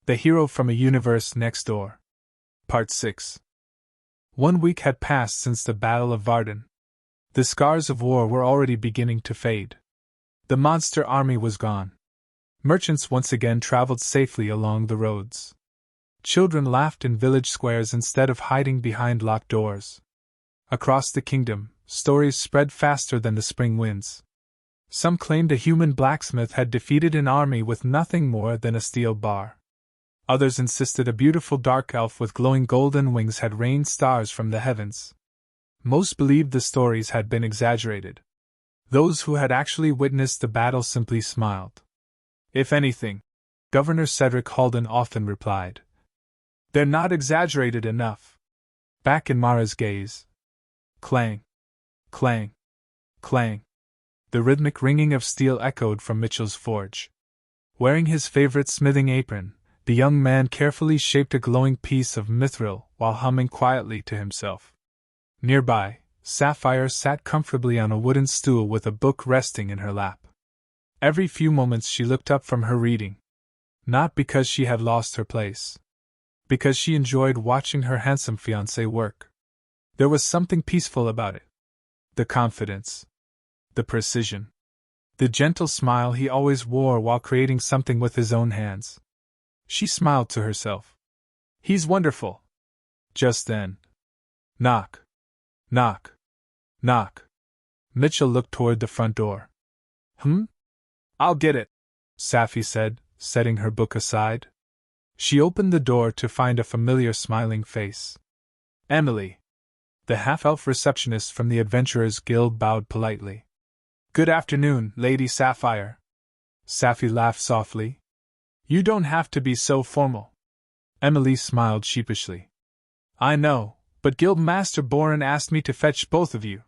The Hero from a Universe Next Door. Part 6. 1 week had passed since the Battle of Varden. The scars of war were already beginning to fade. The monster army was gone. Merchants once again traveled safely along the roads. Children laughed in village squares instead of hiding behind locked doors. Across the kingdom, stories spread faster than the spring winds. Some claimed a human blacksmith had defeated an army with nothing more than a steel bar. Others insisted a beautiful dark elf with glowing golden wings had rained stars from the heavens. Most believed the stories had been exaggerated. Those who had actually witnessed the battle simply smiled. If anything, Governor Cedric Halden often replied, "They're not exaggerated enough." Back in Mara's gaze. Clang, clang, clang. The rhythmic ringing of steel echoed from Mitchell's forge. Wearing his favorite smithing apron, the young man carefully shaped a glowing piece of mithril while humming quietly to himself. Nearby, Sapphire sat comfortably on a wooden stool with a book resting in her lap. Every few moments she looked up from her reading. Not because she had lost her place. Because she enjoyed watching her handsome fiancé work. There was something peaceful about it. The confidence. The precision. The gentle smile he always wore while creating something with his own hands. She smiled to herself. He's wonderful. Just then. Knock. Knock. Knock. Mitchell looked toward the front door. I'll get it, Safi said, setting her book aside. She opened the door to find a familiar smiling face. Emily. The half-elf receptionist from the Adventurers Guild bowed politely. Good afternoon, Lady Sapphire. Safi laughed softly. You don't have to be so formal. Emily smiled sheepishly. I know, but Guildmaster Boren asked me to fetch both of you.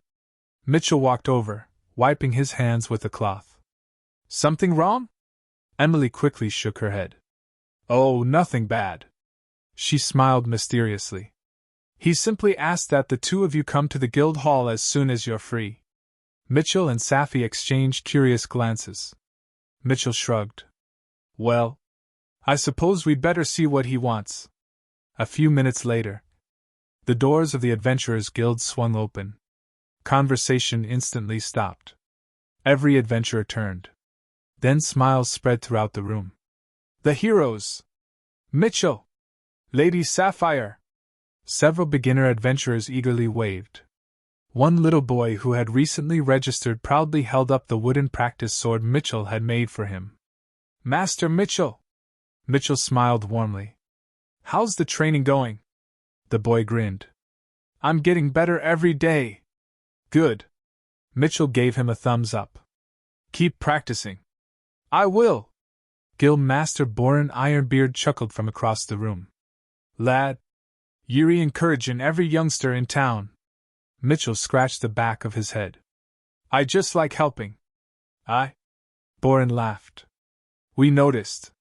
Mitchell walked over, wiping his hands with a cloth. Something wrong? Emily quickly shook her head. Oh, nothing bad. She smiled mysteriously. He simply asked that the two of you come to the guild hall as soon as you're free. Mitchell and Safi exchanged curious glances. Mitchell shrugged. Well, I suppose we'd better see what he wants. A few minutes later, the doors of the Adventurers Guild swung open. Conversation instantly stopped. Every adventurer turned. Then smiles spread throughout the room. The heroes! Mitchell! Lady Sapphire! Several beginner adventurers eagerly waved. One little boy who had recently registered proudly held up the wooden practice sword Mitchell had made for him. Master Mitchell! Mitchell smiled warmly. How's the training going? The boy grinned. I'm getting better every day. Good. Mitchell gave him a thumbs up. Keep practicing. I will. Guildmaster Boren Ironbeard chuckled from across the room. Lad, you're encouraging every youngster in town. Mitchell scratched the back of his head. I just like helping. Boren laughed. We noticed.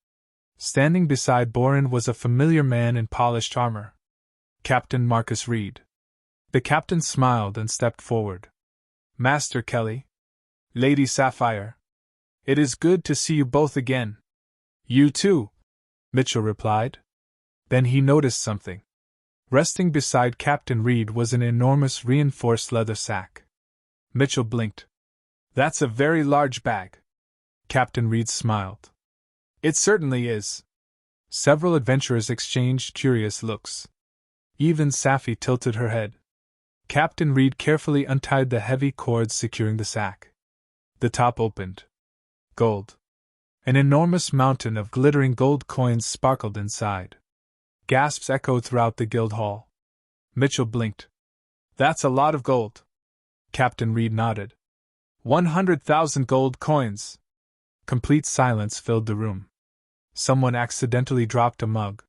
Standing beside Boren was a familiar man in polished armor. Captain Marcus Reed. The captain smiled and stepped forward. Master Kelly. Lady Sapphire. It is good to see you both again. You too, Mitchell replied. Then he noticed something. Resting beside Captain Reed was an enormous reinforced leather sack. Mitchell blinked. That's a very large bag. Captain Reed smiled. It certainly is. Several adventurers exchanged curious looks. Even Safi tilted her head. Captain Reed carefully untied the heavy cords securing the sack. The top opened. Gold. An enormous mountain of glittering gold coins sparkled inside. Gasps echoed throughout the guild hall. Mitchell blinked. That's a lot of gold. Captain Reed nodded. 100,000 gold coins. Complete silence filled the room. Someone accidentally dropped a mug.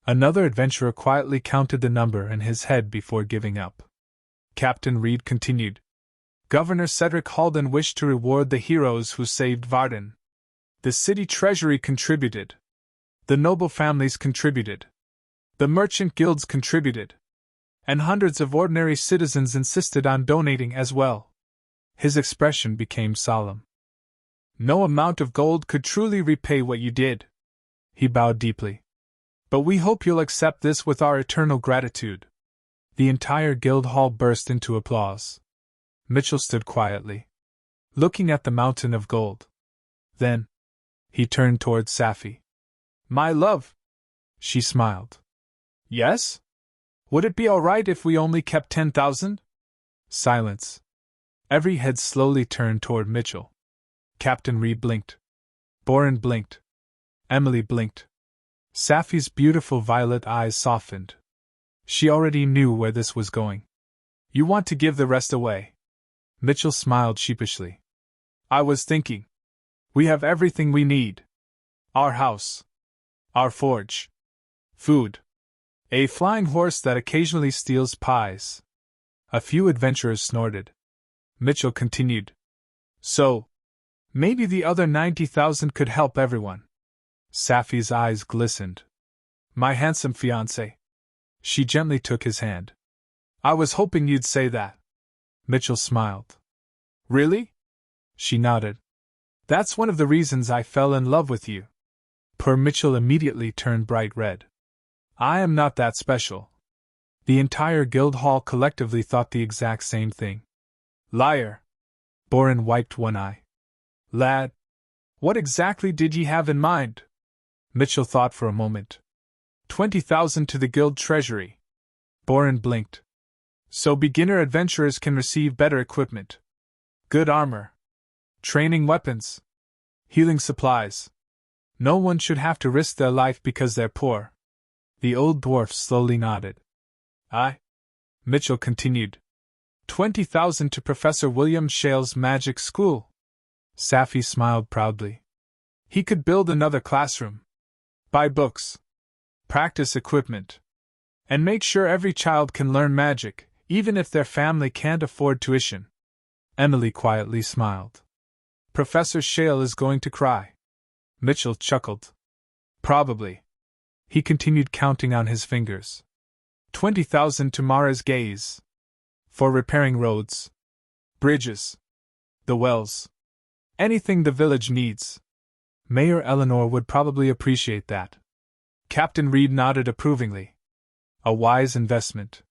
Another adventurer quietly counted the number in his head before giving up. Captain Reed continued. Governor Cedric Halden wished to reward the heroes who saved Varden. The city treasury contributed. The noble families contributed. The merchant guilds contributed. And hundreds of ordinary citizens insisted on donating as well. His expression became solemn. No amount of gold could truly repay what you did. He bowed deeply. But we hope you'll accept this with our eternal gratitude." The entire guild hall burst into applause. Mitchell stood quietly, looking at the mountain of gold. Then, he turned towards Sci-Fi. "My love!" She smiled. "Yes? Would it be all right if we only kept 10,000? Silence. Every head slowly turned toward Mitchell. Captain Reed blinked. Boren blinked. Emily blinked. Sci-Fi's beautiful violet eyes softened. She already knew where this was going. "You want to give the rest away?" Mitchell smiled sheepishly. "I was thinking. We have everything we need. Our house. Our forge. Food. A flying horse that occasionally steals pies." A few adventurers snorted. Mitchell continued. "So, maybe the other 90,000 could help everyone." Sci-Fi's eyes glistened. "My handsome fiancé." She gently took his hand. "I was hoping you'd say that." Mitchell smiled. "Really?" She nodded. "That's one of the reasons I fell in love with you." Poor Mitchell immediately turned bright red. "I am not that special." The entire guild hall collectively thought the exact same thing. "Liar!" Boren wiped one eye. "Lad, what exactly did ye have in mind?" Mitchell thought for a moment. 20,000 to the guild treasury." Boren blinked. "So beginner adventurers can receive better equipment. Good armor. Training weapons. Healing supplies. No one should have to risk their life because they're poor." The old dwarf slowly nodded. "Aye," Mitchell continued. 20,000 to Professor William Shale's magic school." Sci-Fi smiled proudly. "He could build another classroom. Buy books. Practice equipment. And make sure every child can learn magic, even if their family can't afford tuition." Emily quietly smiled. "Professor Shale is going to cry." Mitchell chuckled. "Probably." He continued counting on his fingers. 20,000 to Mara's gaze. For repairing roads. Bridges. The wells. Anything the village needs. Mayor Eleanor would probably appreciate that. Captain Reed nodded approvingly. "A wise investment."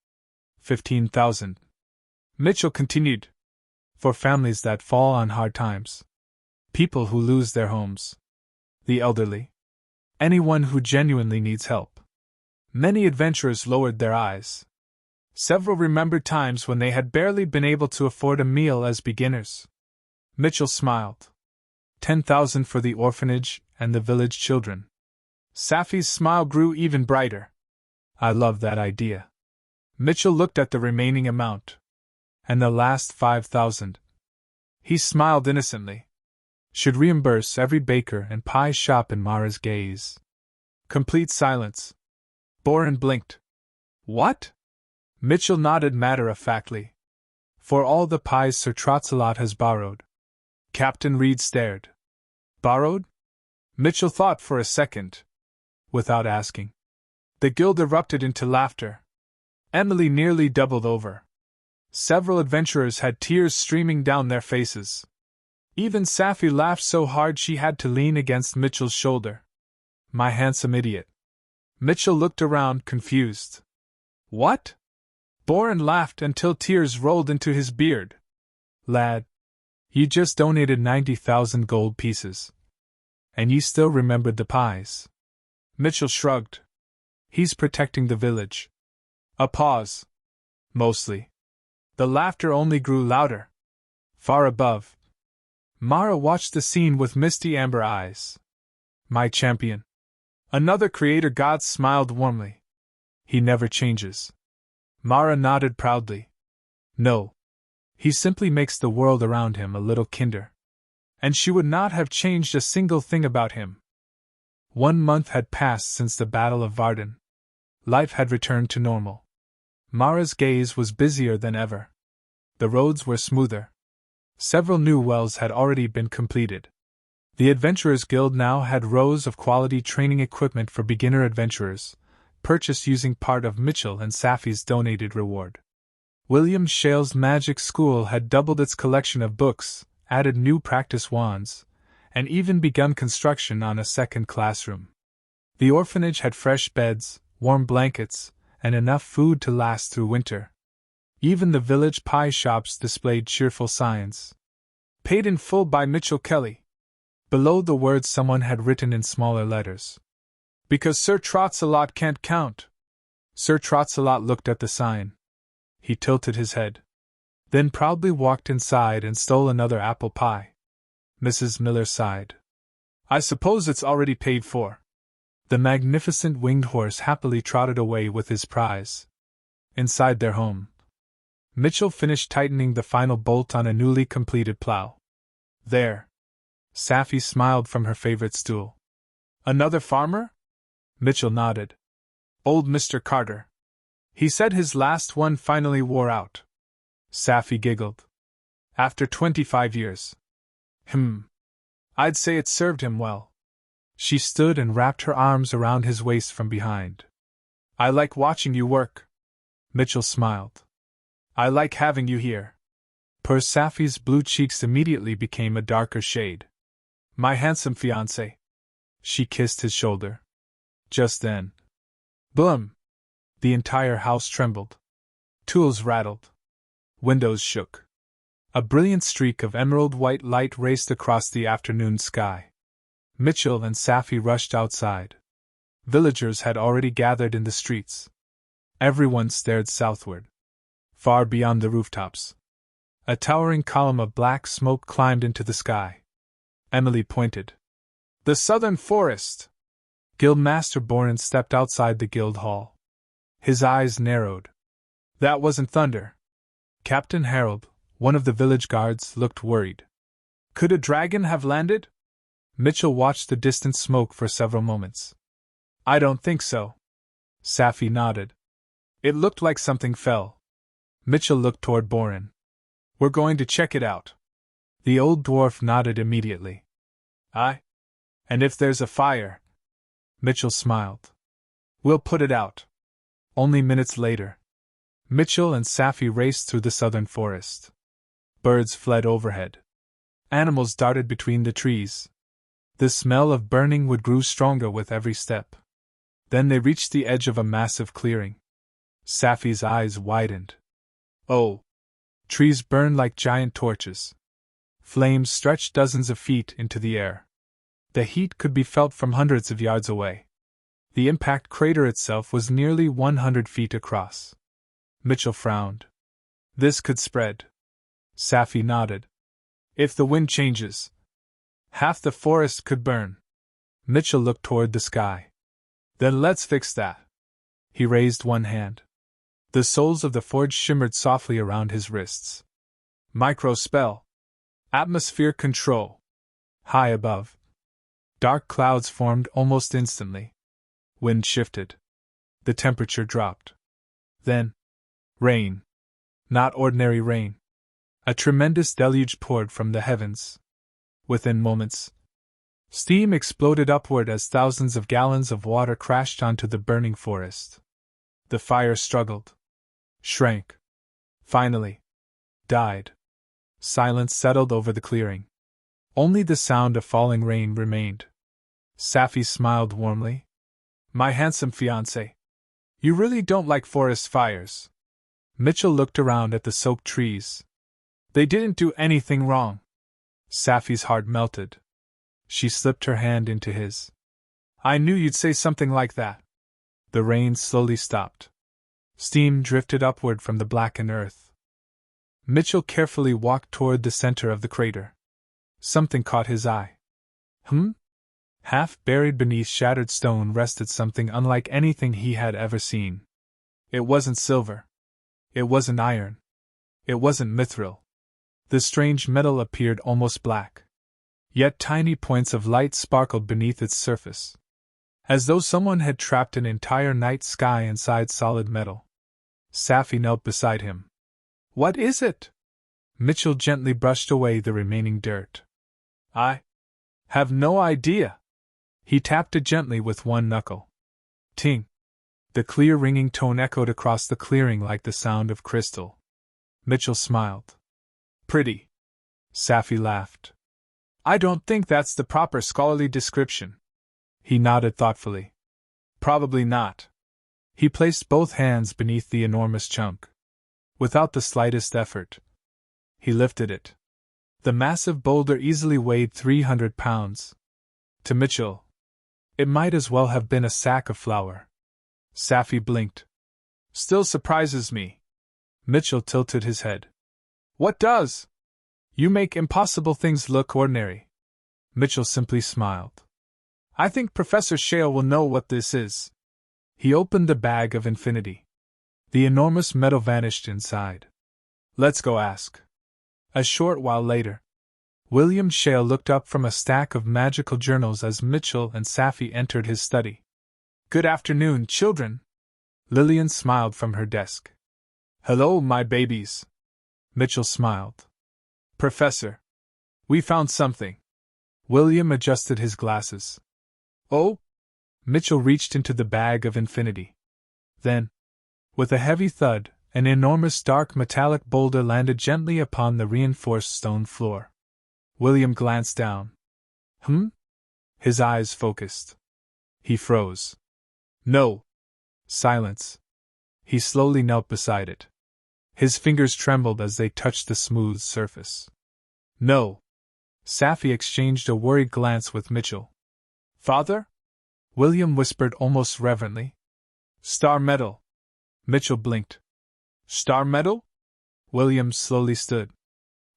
15,000. Mitchell continued. "For families that fall on hard times. People who lose their homes. The elderly. Anyone who genuinely needs help." Many adventurers lowered their eyes. Several remembered times when they had barely been able to afford a meal as beginners. Mitchell smiled. 10,000 for the orphanage and the village children. Sci-Fi's smile grew even brighter. "I love that idea." Mitchell looked at the remaining amount. "And the last 5,000. He smiled innocently. "Should reimburse every baker and pie shop in Mara's gaze." Complete silence. Boren blinked. "What?" Mitchell nodded matter-of-factly. "For all the pies Sir Trotsalot has borrowed." Captain Reed stared. "Borrowed?" Mitchell thought for a second. Without asking. The guild erupted into laughter. Emily nearly doubled over. Several adventurers had tears streaming down their faces. Even Sci-Fi laughed so hard she had to lean against Mitchell's shoulder. "My handsome idiot." Mitchell looked around, confused. "What?" Boren laughed until tears rolled into his beard. "Lad, you just donated 90,000 gold pieces. And you still remembered the pies." Mitchell shrugged. "He's protecting the village." A pause. Mostly. The laughter only grew louder. Far above, Mara watched the scene with misty amber eyes. "My champion." Another creator god smiled warmly. "He never changes." Mara nodded proudly. "No. He simply makes the world around him a little kinder." And she would not have changed a single thing about him. 1 month had passed since the Battle of Varden. Life had returned to normal. Mara's gaze was busier than ever. The roads were smoother. Several new wells had already been completed. The Adventurers Guild now had rows of quality training equipment for beginner adventurers, purchased using part of Mitchell and Sci-Fi's donated reward. William Shale's magic school had doubled its collection of books, added new practice wands, and even begun construction on a second classroom. The orphanage had fresh beds, warm blankets, and enough food to last through winter. Even the village pie shops displayed cheerful signs. Paid in full by Mitchell Kelly. Below the words someone had written in smaller letters. Because Sir Trotsalot can't count. Sir Trotsalot looked at the sign. He tilted his head. Then proudly walked inside and stole another apple pie. Mrs. Miller sighed. I suppose it's already paid for. The magnificent winged horse happily trotted away with his prize. Inside their home, Mitchell finished tightening the final bolt on a newly completed plow. There. Safi smiled from her favorite stool. Another farmer? Mitchell nodded. Old Mr. Carter. He said his last one finally wore out. Safi giggled. After 25 years. I'd say it served him well. She stood and wrapped her arms around his waist from behind. I like watching you work. Mitchell smiled. I like having you here. Poor Safi's blue cheeks immediately became a darker shade. My handsome fiancé. She kissed his shoulder. Just then. Boom! The entire house trembled. Tools rattled. Windows shook. A brilliant streak of emerald-white light raced across the afternoon sky. Mitchell and Safi rushed outside. Villagers had already gathered in the streets. Everyone stared southward. Far beyond the rooftops, a towering column of black smoke climbed into the sky. Emily pointed. The southern forest! Guildmaster Boren stepped outside the guild hall. His eyes narrowed. That wasn't thunder. Captain Harold, one of the village guards, looked worried. Could a dragon have landed? Mitchell watched the distant smoke for several moments. I don't think so. Safi nodded. It looked like something fell. Mitchell looked toward Boren. We're going to check it out. The old dwarf nodded immediately. Aye. And if there's a fire? Mitchell smiled. We'll put it out. Only minutes later, Mitchell and Safi raced through the southern forest. Birds fled overhead. Animals darted between the trees. The smell of burning wood grew stronger with every step. Then they reached the edge of a massive clearing. Safi's eyes widened. Oh! Trees burned like giant torches. Flames stretched dozens of feet into the air. The heat could be felt from hundreds of yards away. The impact crater itself was nearly 100 feet across. Mitchell frowned. This could spread. Safi nodded. If the wind changes, half the forest could burn. Mitchell looked toward the sky. Then let's fix that. He raised one hand. The soles of the forge shimmered softly around his wrists. Micro spell. Atmosphere control. High above, dark clouds formed almost instantly. Wind shifted. The temperature dropped. Then, rain. Not ordinary rain. A tremendous deluge poured from the heavens. Within moments, steam exploded upward as thousands of gallons of water crashed onto the burning forest. The fire struggled, shrank, finally, died. Silence settled over the clearing. Only the sound of falling rain remained. Safi smiled warmly. My handsome fiancé. You really don't like forest fires. Mitchell looked around at the soaked trees. They didn't do anything wrong. Safi's heart melted. She slipped her hand into his. I knew you'd say something like that. The rain slowly stopped. Steam drifted upward from the blackened earth. Mitchell carefully walked toward the center of the crater. Something caught his eye. Half buried beneath shattered stone rested something unlike anything he had ever seen. It wasn't silver. It wasn't iron. It wasn't mithril. The strange metal appeared almost black. Yet tiny points of light sparkled beneath its surface, as though someone had trapped an entire night sky inside solid metal. Safi knelt beside him. What is it? Mitchell gently brushed away the remaining dirt. I have no idea. He tapped it gently with one knuckle. Ting! The clear ringing tone echoed across the clearing like the sound of crystal. Mitchell smiled. Pretty. Safi laughed. I don't think that's the proper scholarly description. He nodded thoughtfully. Probably not. He placed both hands beneath the enormous chunk. Without the slightest effort, he lifted it. The massive boulder easily weighed 300 pounds. To Mitchell, it might as well have been a sack of flour. Sci-Fi blinked. Still surprises me. Mitchell tilted his head. What does? You make impossible things look ordinary. Mitchell simply smiled. I think Professor Shale will know what this is. He opened the bag of infinity. The enormous metal vanished inside. Let's go ask. A short while later, William Shale looked up from a stack of magical journals as Mitchell and Sci-Fi entered his study. Good afternoon, children. Lillian smiled from her desk. Hello, my babies. Mitchell smiled. Professor, we found something. William adjusted his glasses. Oh? Mitchell reached into the bag of infinity. Then, with a heavy thud, an enormous dark metallic boulder landed gently upon the reinforced stone floor. William glanced down. His eyes focused. He froze. No. Silence. He slowly knelt beside it. His fingers trembled as they touched the smooth surface. No. Sci-Fi exchanged a worried glance with Mitchell. Father? William whispered almost reverently. Star metal. Mitchell blinked. Star metal? William slowly stood.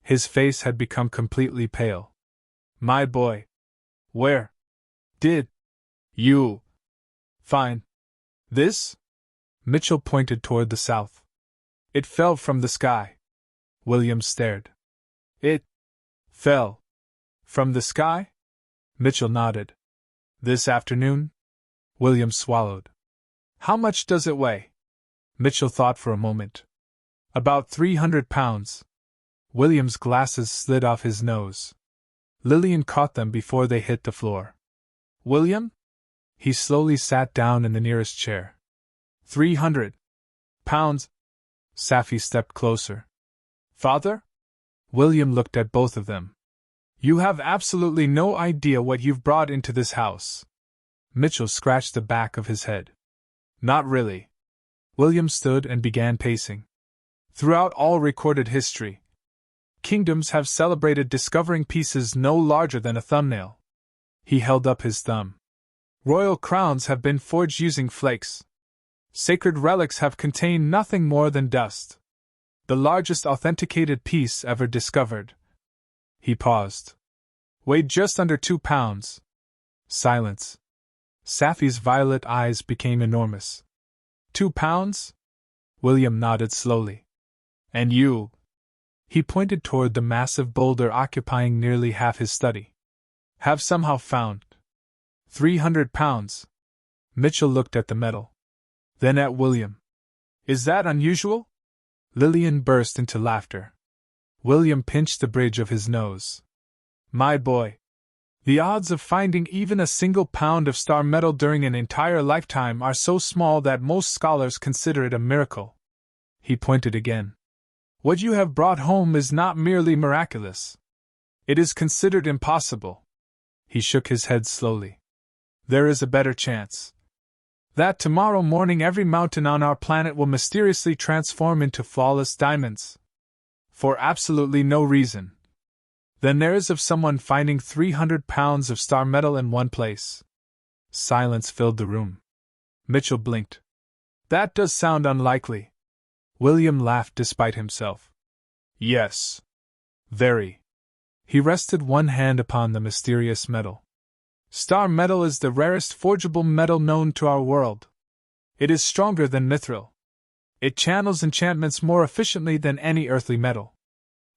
His face had become completely pale. My boy. Where did you find this? Mitchell pointed toward the south. It fell from the sky. William stared. It fell from the sky? Mitchell nodded. This afternoon? William swallowed. How much does it weigh? Mitchell thought for a moment. About 300 pounds. William's glasses slid off his nose. Lillian caught them before they hit the floor. William? He slowly sat down in the nearest chair. 300 pounds. Sci-Fi stepped closer. Father? William looked at both of them. You have absolutely no idea what you've brought into this house. Mitchell scratched the back of his head. Not really. William stood and began pacing. Throughout all recorded history, kingdoms have celebrated discovering pieces no larger than a thumbnail. He held up his thumb. Royal crowns have been forged using flakes. Sacred relics have contained nothing more than dust. The largest authenticated piece ever discovered. He paused. Weighed just under 2 pounds. Silence. Sci-Fi's violet eyes became enormous. 2 pounds? William nodded slowly. And you? He pointed toward the massive boulder occupying nearly half his study. Have somehow found 300 pounds. Mitchell looked at the metal. Then at William. Is that unusual? Lillian burst into laughter. William pinched the bridge of his nose. My boy. The odds of finding even a single pound of star metal during an entire lifetime are so small that most scholars consider it a miracle. He pointed again. What you have brought home is not merely miraculous. It is considered impossible. He shook his head slowly. There is a better chance. That tomorrow morning every mountain on our planet will mysteriously transform into flawless diamonds. For absolutely no reason. Than there is of someone finding 300 pounds of star metal in one place. Silence filled the room. Mitchell blinked. That does sound unlikely. William laughed despite himself. Yes. Very. He rested one hand upon the mysterious metal. Star metal is the rarest forgeable metal known to our world. It is stronger than mithril. It channels enchantments more efficiently than any earthly metal.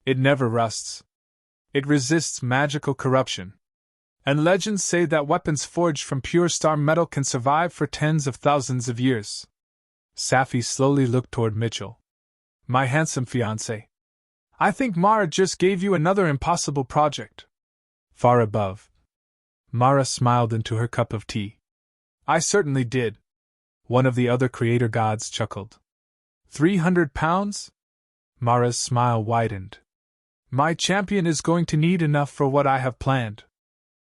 It never rusts. It resists magical corruption. And legends say that weapons forged from pure star metal can survive for tens of thousands of years. Sci-Fi slowly looked toward Mitchell. My handsome fiancé. I think Mara just gave you another impossible project. Far above, Mara smiled into her cup of tea. I certainly did. One of the other creator gods chuckled. 300 pounds? Mara's smile widened. My champion is going to need enough for what I have planned.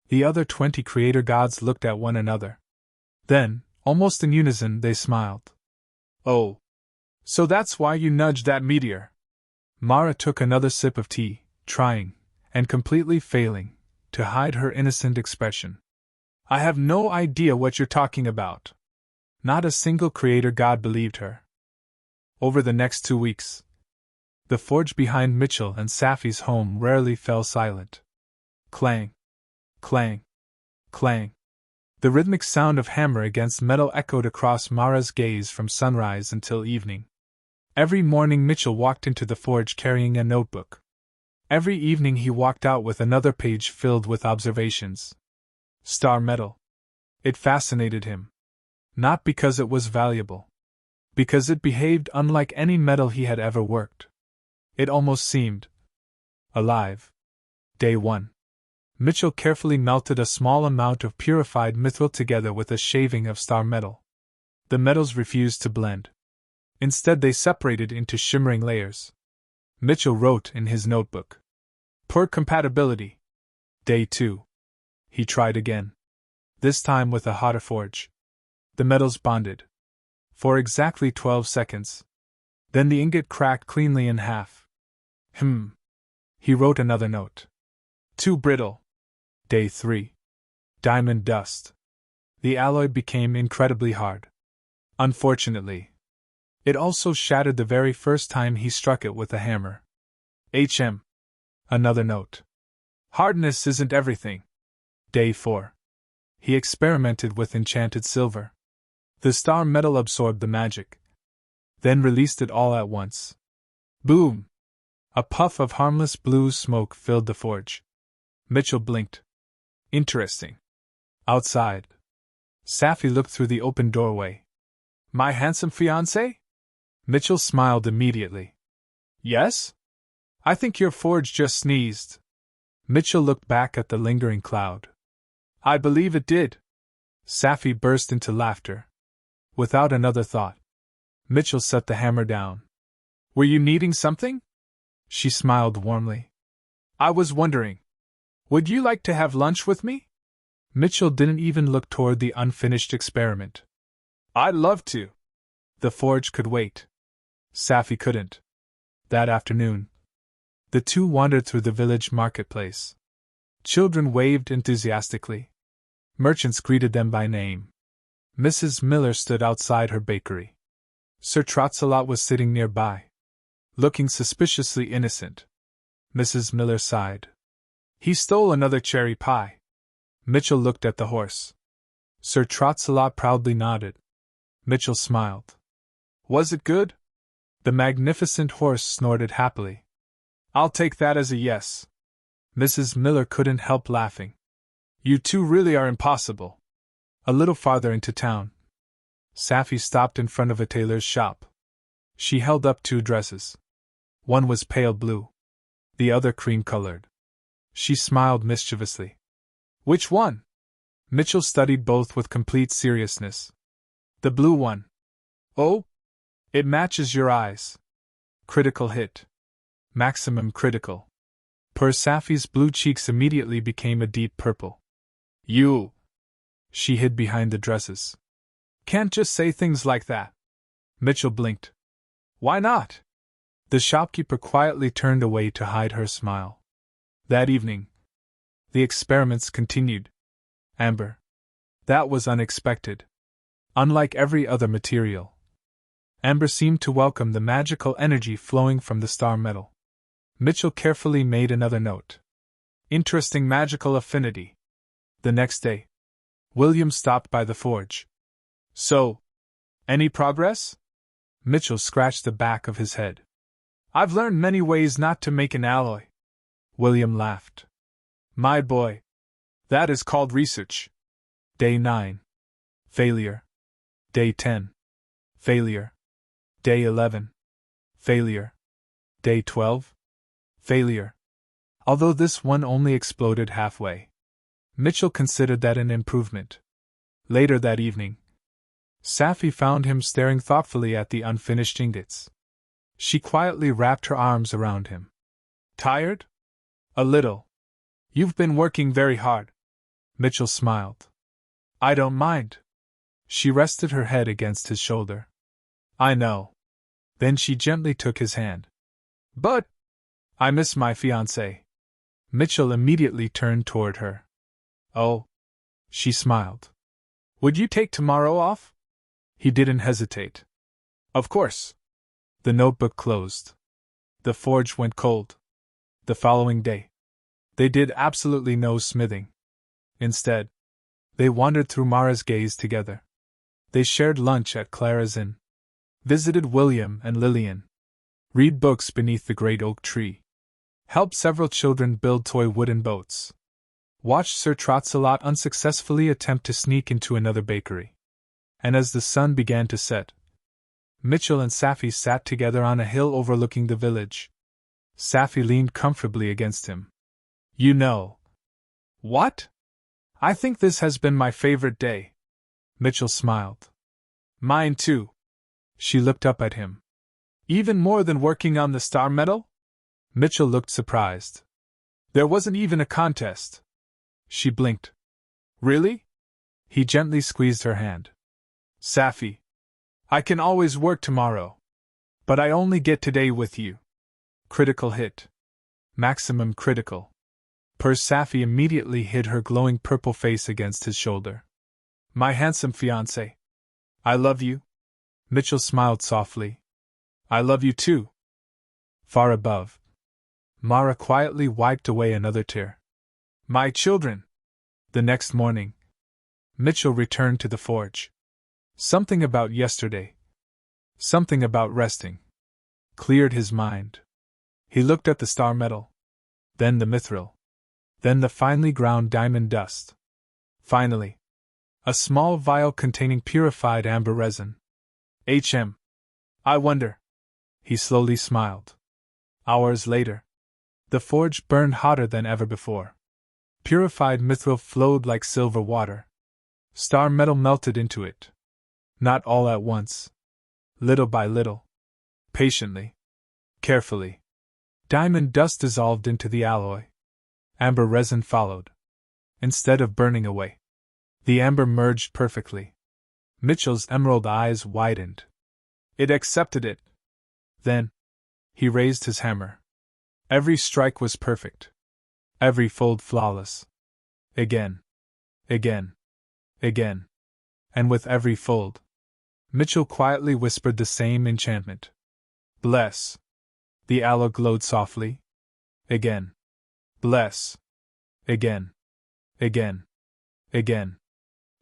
The other 20 creator gods looked at one another. Then, Almost in unison, they smiled. Oh. So that's why you nudged that meteor. Mara took another sip of tea, trying, and completely failing, to hide her innocent expression. I have no idea what you're talking about. Not a single creator god believed her. Over the next 2 weeks, the forge behind Mitchell and Safi's home rarely fell silent. Clang, clang, clang. The rhythmic sound of hammer against metal echoed across Mara's gaze from sunrise until evening. Every morning Mitchell walked into the forge carrying a notebook. Every evening he walked out with another page filled with observations. Star metal. It fascinated him. Not because it was valuable. Because it behaved unlike any metal he had ever worked. It almost seemed alive. Day 1. Mitchell carefully melted a small amount of purified mithril together with a shaving of star metal. The metals refused to blend. Instead, they separated into shimmering layers. Mitchell wrote in his notebook. Poor compatibility. Day 2. He tried again. This time with a hotter forge. The metals bonded. For exactly 12 seconds. Then the ingot cracked cleanly in half. He wrote another note. Too brittle. Day 3. Diamond dust. The alloy became incredibly hard. Unfortunately, it also shattered the very first time he struck it with a hammer. Another note. Hardness isn't everything. Day 4. He experimented with enchanted silver. The star metal absorbed the magic, then released it all at once. Boom! A puff of harmless blue smoke filled the forge. Mitchell blinked. Interesting. Outside, Safi looked through the open doorway. My handsome fiancé? Mitchell smiled immediately. Yes? I think your forge just sneezed. Mitchell looked back at the lingering cloud. I believe it did. Safi burst into laughter. Without another thought, Mitchell set the hammer down. Were you needing something? She smiled warmly. I was wondering. Would you like to have lunch with me? Mitchell didn't even look toward the unfinished experiment. I'd love to. The forge could wait. Safi couldn't. That afternoon, the two wandered through the village marketplace. Children waved enthusiastically. Merchants greeted them by name. Mrs. Miller stood outside her bakery. Sir Trotsalot was sitting nearby, looking suspiciously innocent. Mrs. Miller sighed. He stole another cherry pie. Mitchell looked at the horse. Sir Trotsalot proudly nodded. Mitchell smiled. Was it good? The magnificent horse snorted happily. I'll take that as a yes. Mrs. Miller couldn't help laughing. You two really are impossible. A little farther into town, Safi stopped in front of a tailor's shop. She held up 2 dresses. One was pale blue, the other cream-colored. She smiled mischievously. Which one? Mitchell studied both with complete seriousness. The blue one. Oh? It matches your eyes. Critical hit. Maximum critical. Poor Safi's blue cheeks immediately became a deep purple. You. She hid behind the dresses. Can't just say things like that. Mitchell blinked. Why not? The shopkeeper quietly turned away to hide her smile. That evening, the experiments continued. Amber. That was unexpected. Unlike every other material, amber seemed to welcome the magical energy flowing from the star metal. Mitchell carefully made another note. Interesting magical affinity. The next day, William stopped by the forge. So, any progress? Mitchell scratched the back of his head. I've learned many ways not to make an alloy. William laughed. My boy, that is called research. Day 9. Failure. Day 10. Failure. Day 11. Failure. Day 12. Failure. Although this one only exploded halfway, Mitchell considered that an improvement. Later that evening, Safi found him staring thoughtfully at the unfinished ingots. She quietly wrapped her arms around him. Tired? A little. You've been working very hard. Mitchell smiled. I don't mind. She rested her head against his shoulder. I know. Then she gently took his hand. But I miss my fiancé. Mitchell immediately turned toward her. Oh. She smiled. Would you take tomorrow off? He didn't hesitate. Of course. The notebook closed. The forge went cold. The following day, they did absolutely no smithing. Instead, they wandered through Mara's gaze together. They shared lunch at Clara's Inn, visited William and Lillian, read books beneath the great oak tree, helped several children build toy wooden boats, watched Sir Trotsalot unsuccessfully attempt to sneak into another bakery. And as the sun began to set, Mitchell and Sci-Fi sat together on a hill overlooking the village. Sci-Fi leaned comfortably against him. You know. What? I think this has been my favorite day. Mitchell smiled. Mine too. She looked up at him. Even more than working on the star medal? Mitchell looked surprised. There wasn't even a contest. She blinked. Really? He gently squeezed her hand. Sci-Fi. I can always work tomorrow. But I only get today with you. Critical hit. Maximum critical. Sci-Fi immediately hid her glowing purple face against his shoulder. My handsome fiancé. I love you. Mitchell smiled softly. I love you too. Far above, Mara quietly wiped away another tear. My children. The next morning, Mitchell returned to the forge. Something about yesterday, something about resting, cleared his mind. He looked at the star medal, then the mithril, then the finely ground diamond dust. Finally, a small vial containing purified amber resin. I wonder. He slowly smiled. Hours later, the forge burned hotter than ever before. Purified mithril flowed like silver water. Star metal melted into it. Not all at once. Little by little. Patiently. Carefully. Diamond dust dissolved into the alloy. Amber resin followed. Instead of burning away, the amber merged perfectly. Mitchell's emerald eyes widened. It accepted it. Then, he raised his hammer. Every strike was perfect. Every fold flawless. Again. Again. Again. And with every fold, Mitchell quietly whispered the same enchantment. Bless. The aloe glowed softly. Again. Bless. Again. Again. Again.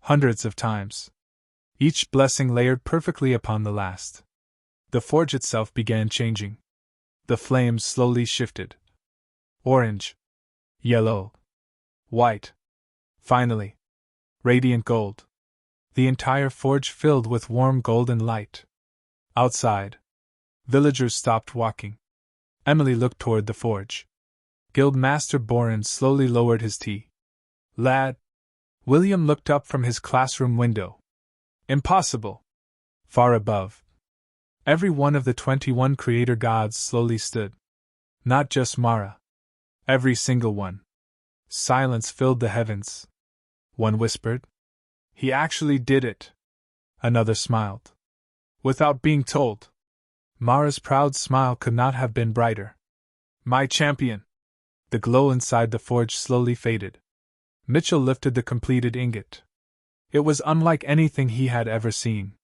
Hundreds of times. Each blessing layered perfectly upon the last. The forge itself began changing. The flames slowly shifted. Orange. Yellow. White. Finally, radiant gold. The entire forge filled with warm golden light. Outside, villagers stopped walking. Emily looked toward the forge. Guildmaster Boren slowly lowered his tea. Lad. William looked up from his classroom window. Impossible. Far above, every one of the 21 creator gods slowly stood. Not just Mara. Every single one. Silence filled the heavens. One whispered, He actually did it. Another smiled. Without being told. Mara's proud smile could not have been brighter. My champion. The glow inside the forge slowly faded. Mitchell lifted the completed ingot. It was unlike anything he had ever seen.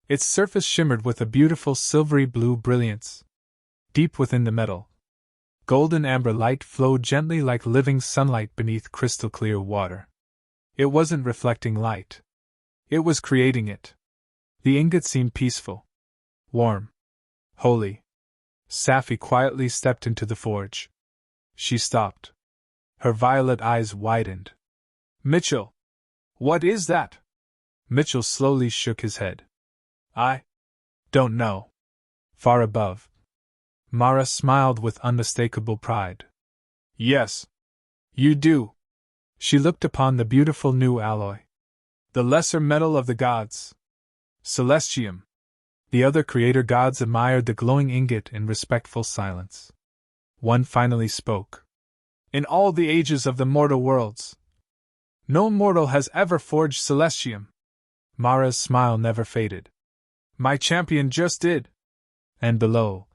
Its surface shimmered with a beautiful silvery blue brilliance. Deep within the metal, golden amber light flowed gently like living sunlight beneath crystal clear water. It wasn't reflecting light. It was creating it. The ingot seemed peaceful, warm, holy. Sci-Fi quietly stepped into the forge. She stopped. Her violet eyes widened. Mitchell! What is that? Mitchell slowly shook his head. I don't know. Far above, Mara smiled with unmistakable pride. Yes, you do. She looked upon the beautiful new alloy. The lesser metal of the gods. Celestium. The other creator gods admired the glowing ingot in respectful silence. One finally spoke. In all the ages of the mortal worlds, no mortal has ever forged Celestium. Mara's smile never faded. My champion just did. And below,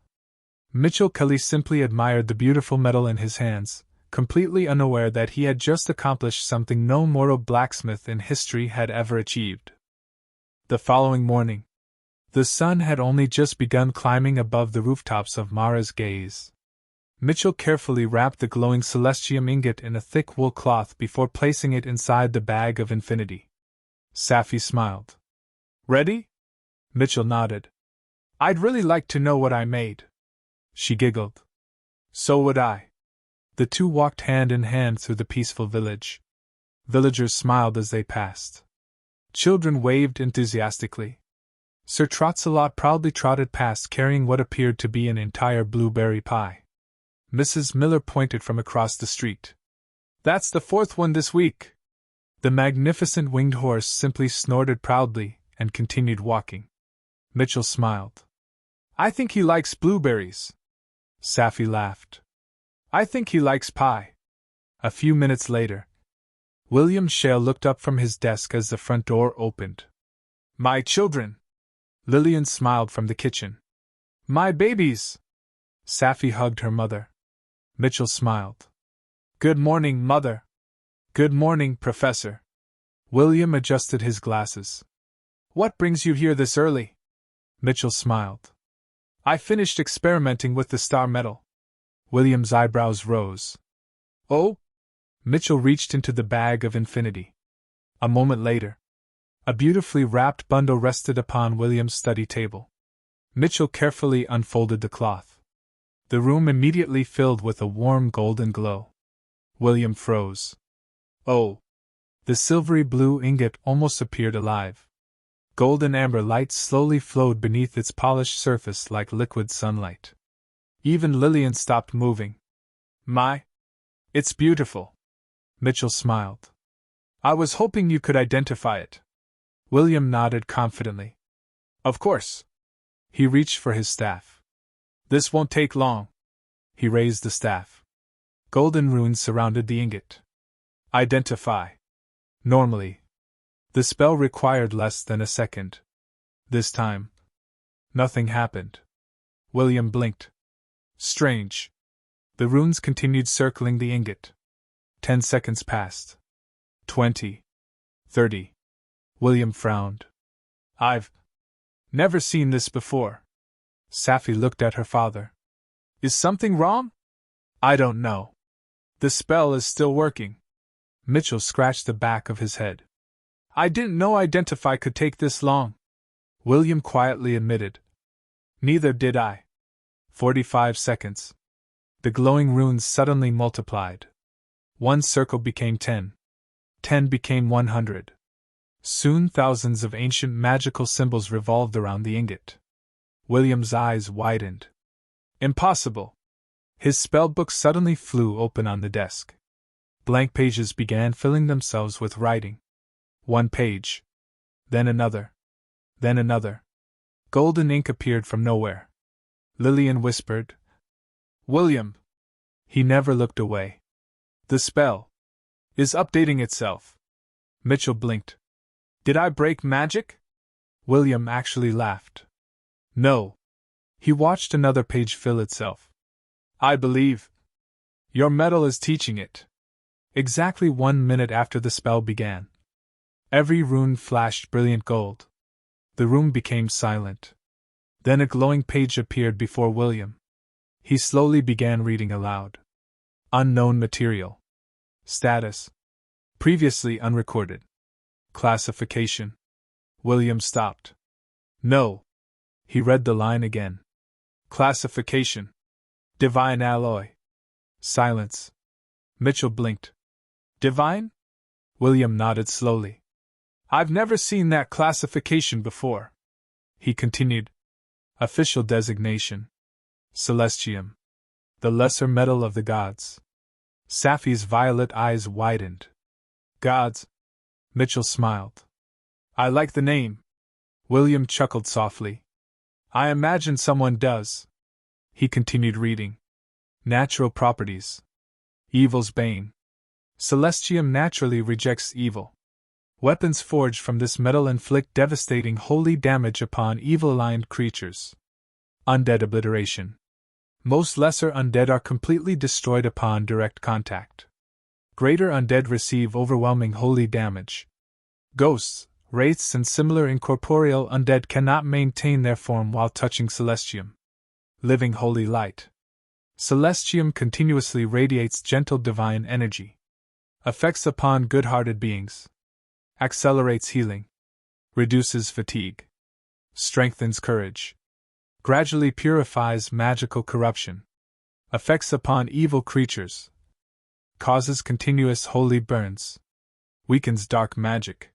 Mitchell Kelly simply admired the beautiful metal in his hands, completely unaware that he had just accomplished something no mortal blacksmith in history had ever achieved. The following morning, the sun had only just begun climbing above the rooftops of Mara's gaze. Mitchell carefully wrapped the glowing celestium ingot in a thick wool cloth before placing it inside the bag of infinity. Sci-Fi smiled. Ready? Mitchell nodded. I'd really like to know what I made. She giggled. So would I. The two walked hand in hand through the peaceful village. Villagers smiled as they passed. Children waved enthusiastically. Sir Trotsalot proudly trotted past carrying what appeared to be an entire blueberry pie. Mrs. Miller pointed from across the street. That's the fourth one this week. The magnificent winged horse simply snorted proudly and continued walking. Mitchell smiled. I think he likes blueberries. Sci-Fi laughed. I think he likes pie. A few minutes later, William Shale looked up from his desk as the front door opened. My children! Lillian smiled from the kitchen. My babies! Sci-Fi hugged her mother. Mitchell smiled. Good morning, Mother. Good morning, Professor. William adjusted his glasses. What brings you here this early? Mitchell smiled. I finished experimenting with the star metal. William's eyebrows rose. Oh? Mitchell reached into the bag of infinity. A moment later, a beautifully wrapped bundle rested upon William's study table. Mitchell carefully unfolded the cloth. The room immediately filled with a warm golden glow. William froze. Oh! The silvery blue ingot almost appeared alive. Golden amber light slowly flowed beneath its polished surface like liquid sunlight. Even Lillian stopped moving. My! It's beautiful. Mitchell smiled. I was hoping you could identify it. William nodded confidently. Of course. He reached for his staff. This won't take long. He raised the staff. Golden runes surrounded the ingot. Identify. Normally, the spell required less than a second. This time, nothing happened. William blinked. Strange. The runes continued circling the ingot. 10 seconds passed. 20. 30. William frowned. I've never seen this before. Sci-Fi looked at her father. Is something wrong? I don't know. The spell is still working. Mitchell scratched the back of his head. I didn't know Identify could take this long. William quietly admitted. Neither did I. 45 seconds. The glowing runes suddenly multiplied. 1 circle became 10. 10 became 100. Soon thousands of ancient magical symbols revolved around the ingot. William's eyes widened. Impossible! His spellbook suddenly flew open on the desk. Blank pages began filling themselves with writing. One page. Then another. Then another. Golden ink appeared from nowhere. Lillian whispered. William! He never looked away. The spell is updating itself. Mitchell blinked. Did I break magic? William actually laughed. No. He watched another page fill itself. I believe your metal is teaching it. Exactly 1 minute after the spell began, every rune flashed brilliant gold. The room became silent. Then a glowing page appeared before William. He slowly began reading aloud. Unknown material. Status. Previously unrecorded. Classification. William stopped. No. He read the line again. Classification. Divine alloy. Silence. Mitchell blinked. Divine? William nodded slowly. I've never seen that classification before. He continued. Official designation. Celestium. The lesser metal of the gods. Sci-Fi's violet eyes widened. Gods? Mitchell smiled. I like the name. William chuckled softly. I imagine someone does. He continued reading. Natural properties. Evil's bane. Celestium naturally rejects evil. Weapons forged from this metal inflict devastating holy damage upon evil-aligned creatures. Undead obliteration. Most lesser undead are completely destroyed upon direct contact. Greater undead receive overwhelming holy damage. Ghosts, wraiths, and similar incorporeal undead cannot maintain their form while touching Celestium. Living holy light. Celestium continuously radiates gentle divine energy. Effects upon good-hearted beings. Accelerates healing. Reduces fatigue. Strengthens courage. Gradually purifies magical corruption. Effects upon evil creatures. Causes continuous holy burns. Weakens dark magic.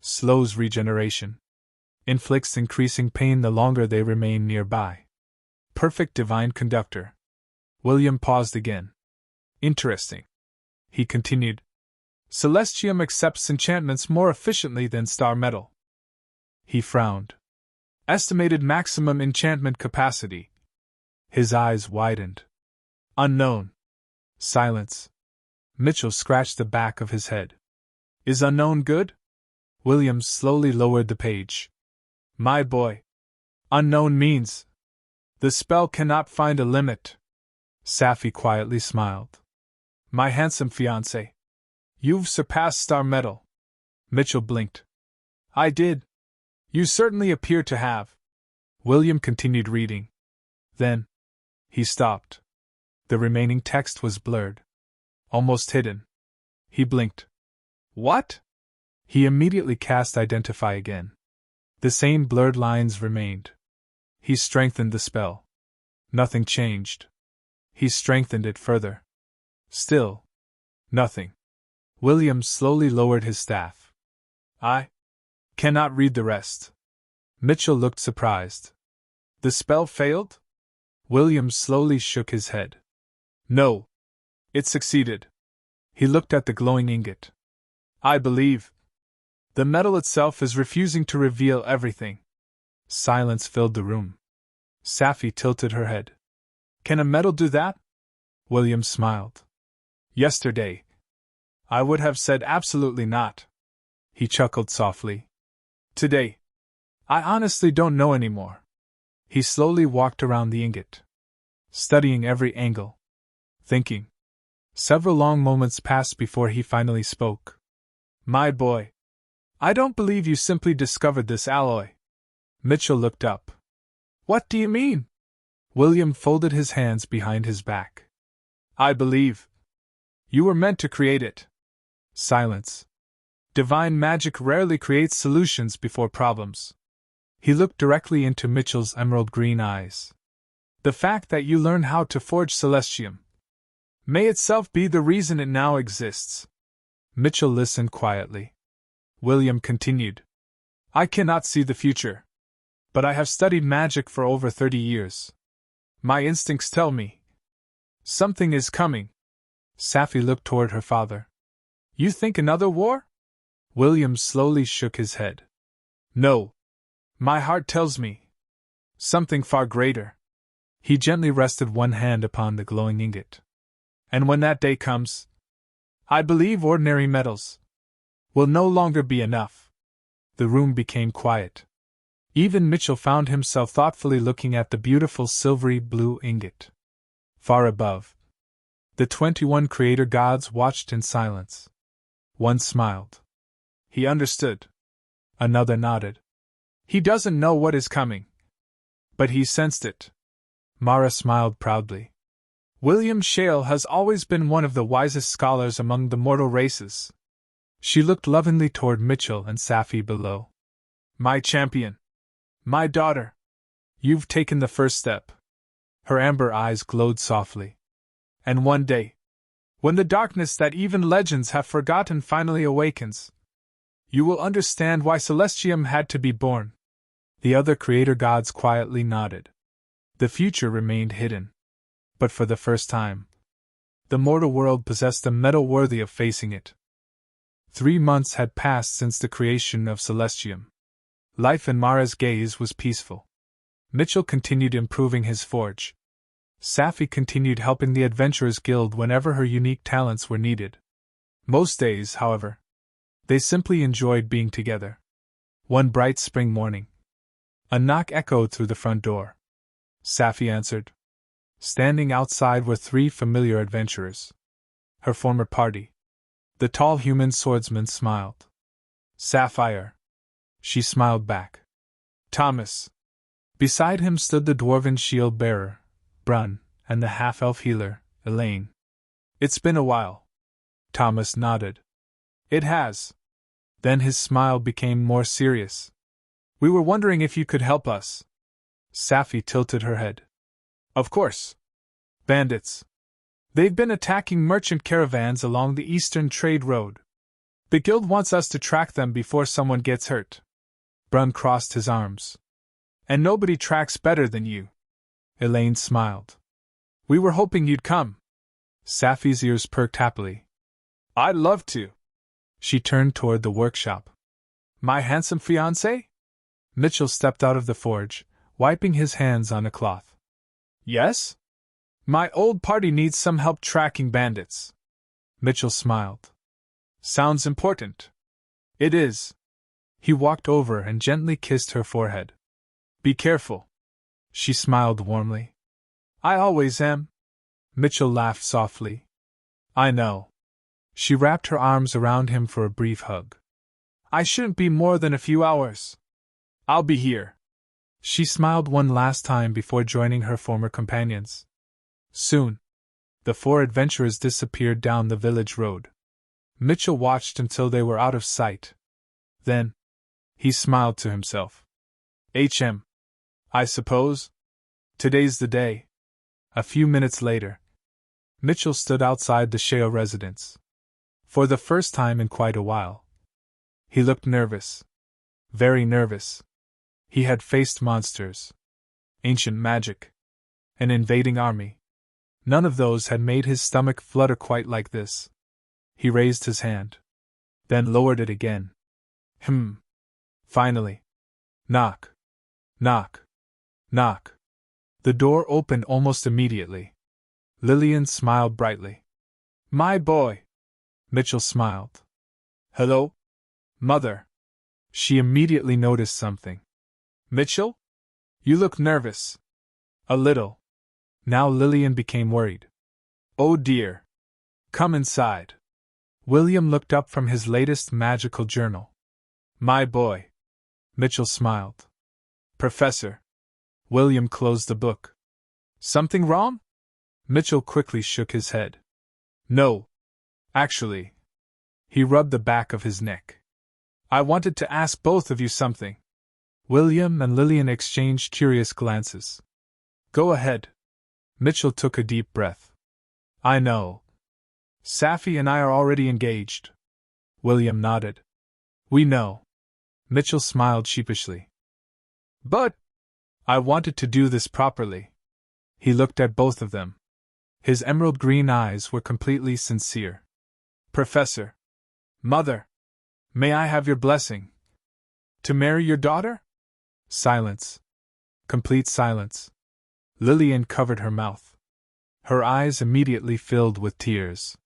Slows regeneration. Inflicts increasing pain the longer they remain nearby. Perfect divine conductor. William paused again. Interesting. He continued. Celestium accepts enchantments more efficiently than star metal. He frowned. Estimated maximum enchantment capacity. His eyes widened. Unknown. Silence. Mitchell scratched the back of his head. Is unknown good? Williams slowly lowered the page. My boy. Unknown means the spell cannot find a limit. Sci-Fi quietly smiled. My handsome fiancé. You've surpassed star metal. Mitchell blinked. I did. You certainly appear to have. William continued reading. Then he stopped. The remaining text was blurred. Almost hidden. He blinked. What? He immediately cast Identify again. The same blurred lines remained. He strengthened the spell. Nothing changed. He strengthened it further. Still. Nothing. William slowly lowered his staff. I cannot read the rest. Mitchell looked surprised. The spell failed? William slowly shook his head. No. It succeeded. He looked at the glowing ingot. I believe the metal itself is refusing to reveal everything. Silence filled the room. Sci-Fi tilted her head. Can a metal do that? William smiled. Yesterday, I would have said absolutely not. He chuckled softly. Today, I honestly don't know anymore. He slowly walked around the ingot, studying every angle, thinking. Several long moments passed before he finally spoke. My boy, I don't believe you simply discovered this alloy. Mitchell looked up. What do you mean? William folded his hands behind his back. I believe you were meant to create it. Silence. Divine magic rarely creates solutions before problems. He looked directly into Mitchell's emerald green eyes. The fact that you learned how to forge Celestium may itself be the reason it now exists. Mitchell listened quietly. William continued. I cannot see the future, but I have studied magic for over 30 years. My instincts tell me something is coming. Sci-Fi looked toward her father. You think another war? William slowly shook his head. No. My heart tells me something far greater. He gently rested one hand upon the glowing ingot. And when that day comes, I believe ordinary metals will no longer be enough. The room became quiet. Even Mitchell found himself thoughtfully looking at the beautiful silvery blue ingot. Far above, the 21 creator gods watched in silence. One smiled. He understood. Another nodded. He doesn't know what is coming, but he sensed it. Mara smiled proudly. William Shale has always been one of the wisest scholars among the mortal races. She looked lovingly toward Mitchell and Sci-Fi below. My champion. My daughter. You've taken the first step. Her amber eyes glowed softly. And one day, when the darkness that even legends have forgotten finally awakens, you will understand why Celestium had to be born. The other creator gods quietly nodded. The future remained hidden. But for the first time, the mortal world possessed a metal worthy of facing it. 3 months had passed since the creation of Celestium. Life in Mara's gaze was peaceful. Mitchell continued improving his forge. Sci-Fi continued helping the Adventurers Guild whenever her unique talents were needed. Most days, however, They simply enjoyed being together. One bright spring morning, a knock echoed through the front door. Sci-Fi answered. Standing outside were three familiar adventurers. Her former party. The tall human swordsman smiled. Sapphire. She smiled back. Thomas. Beside him stood the dwarven shield-bearer, Brun, and the half-elf healer, Elaine. It's been a while. Thomas nodded. It has. Then his smile became more serious. We were wondering if you could help us. Sci-Fi tilted her head. Of course. Bandits. They've been attacking merchant caravans along the eastern trade road. The guild wants us to track them before someone gets hurt. Brun crossed his arms. And nobody tracks better than you. Elaine smiled. We were hoping you'd come. Sci-Fi's ears perked happily. I'd love to. She turned toward the workshop. My handsome fiancé? Mitchell stepped out of the forge, wiping his hands on a cloth. Yes? My old party needs some help tracking bandits. Mitchell smiled. Sounds important. It is. He walked over and gently kissed her forehead. Be careful. She smiled warmly. I always am. Mitchell laughed softly. I know. She wrapped her arms around him for a brief hug. I shouldn't be more than a few hours. I'll be here. She smiled one last time before joining her former companions. Soon, the four adventurers disappeared down the village road. Mitchell watched until they were out of sight. Then, he smiled to himself. I suppose. Today's the day. A few minutes later, Mitchell stood outside the Sheo residence. For the first time in quite a while. He looked nervous. Very nervous. He had faced monsters. Ancient magic. An invading army. None of those had made his stomach flutter quite like this. He raised his hand. Then lowered it again. Finally. Knock. Knock. Knock. The door opened almost immediately. Lillian smiled brightly. My boy. Mitchell smiled. Hello? Mother. She immediately noticed something. Mitchell? You look nervous. A little. Now Lillian became worried. Oh dear. Come inside. William looked up from his latest magical journal. My boy. Mitchell smiled. Professor. William closed the book. Something wrong? Mitchell quickly shook his head. No. Actually. He rubbed the back of his neck. I wanted to ask both of you something. William and Lillian exchanged curious glances. Go ahead. Mitchell took a deep breath. I know. Sci-Fi and I are already engaged. William nodded. We know. Mitchell smiled sheepishly. But I wanted to do this properly. He looked at both of them. His emerald green eyes were completely sincere. Professor. Mother. May I have your blessing? To marry your daughter? Silence. Complete silence. Lillian covered her mouth. Her eyes immediately filled with tears.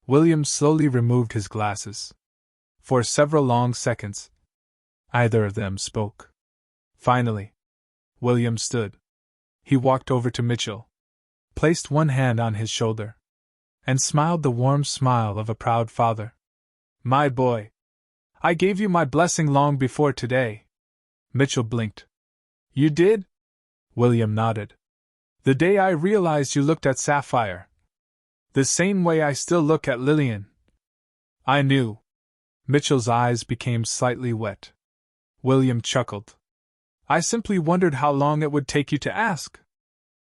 William slowly removed his glasses. For several long seconds, either of them spoke. Finally, William stood. He walked over to Mitchell, placed one hand on his shoulder, and smiled the warm smile of a proud father. My boy. I gave you my blessing long before today. Mitchell blinked. You did? William nodded. The day I realized you looked at Sapphire. The same way I still look at Lillian. I knew. Mitchell's eyes became slightly wet. William chuckled. I simply wondered how long it would take you to ask.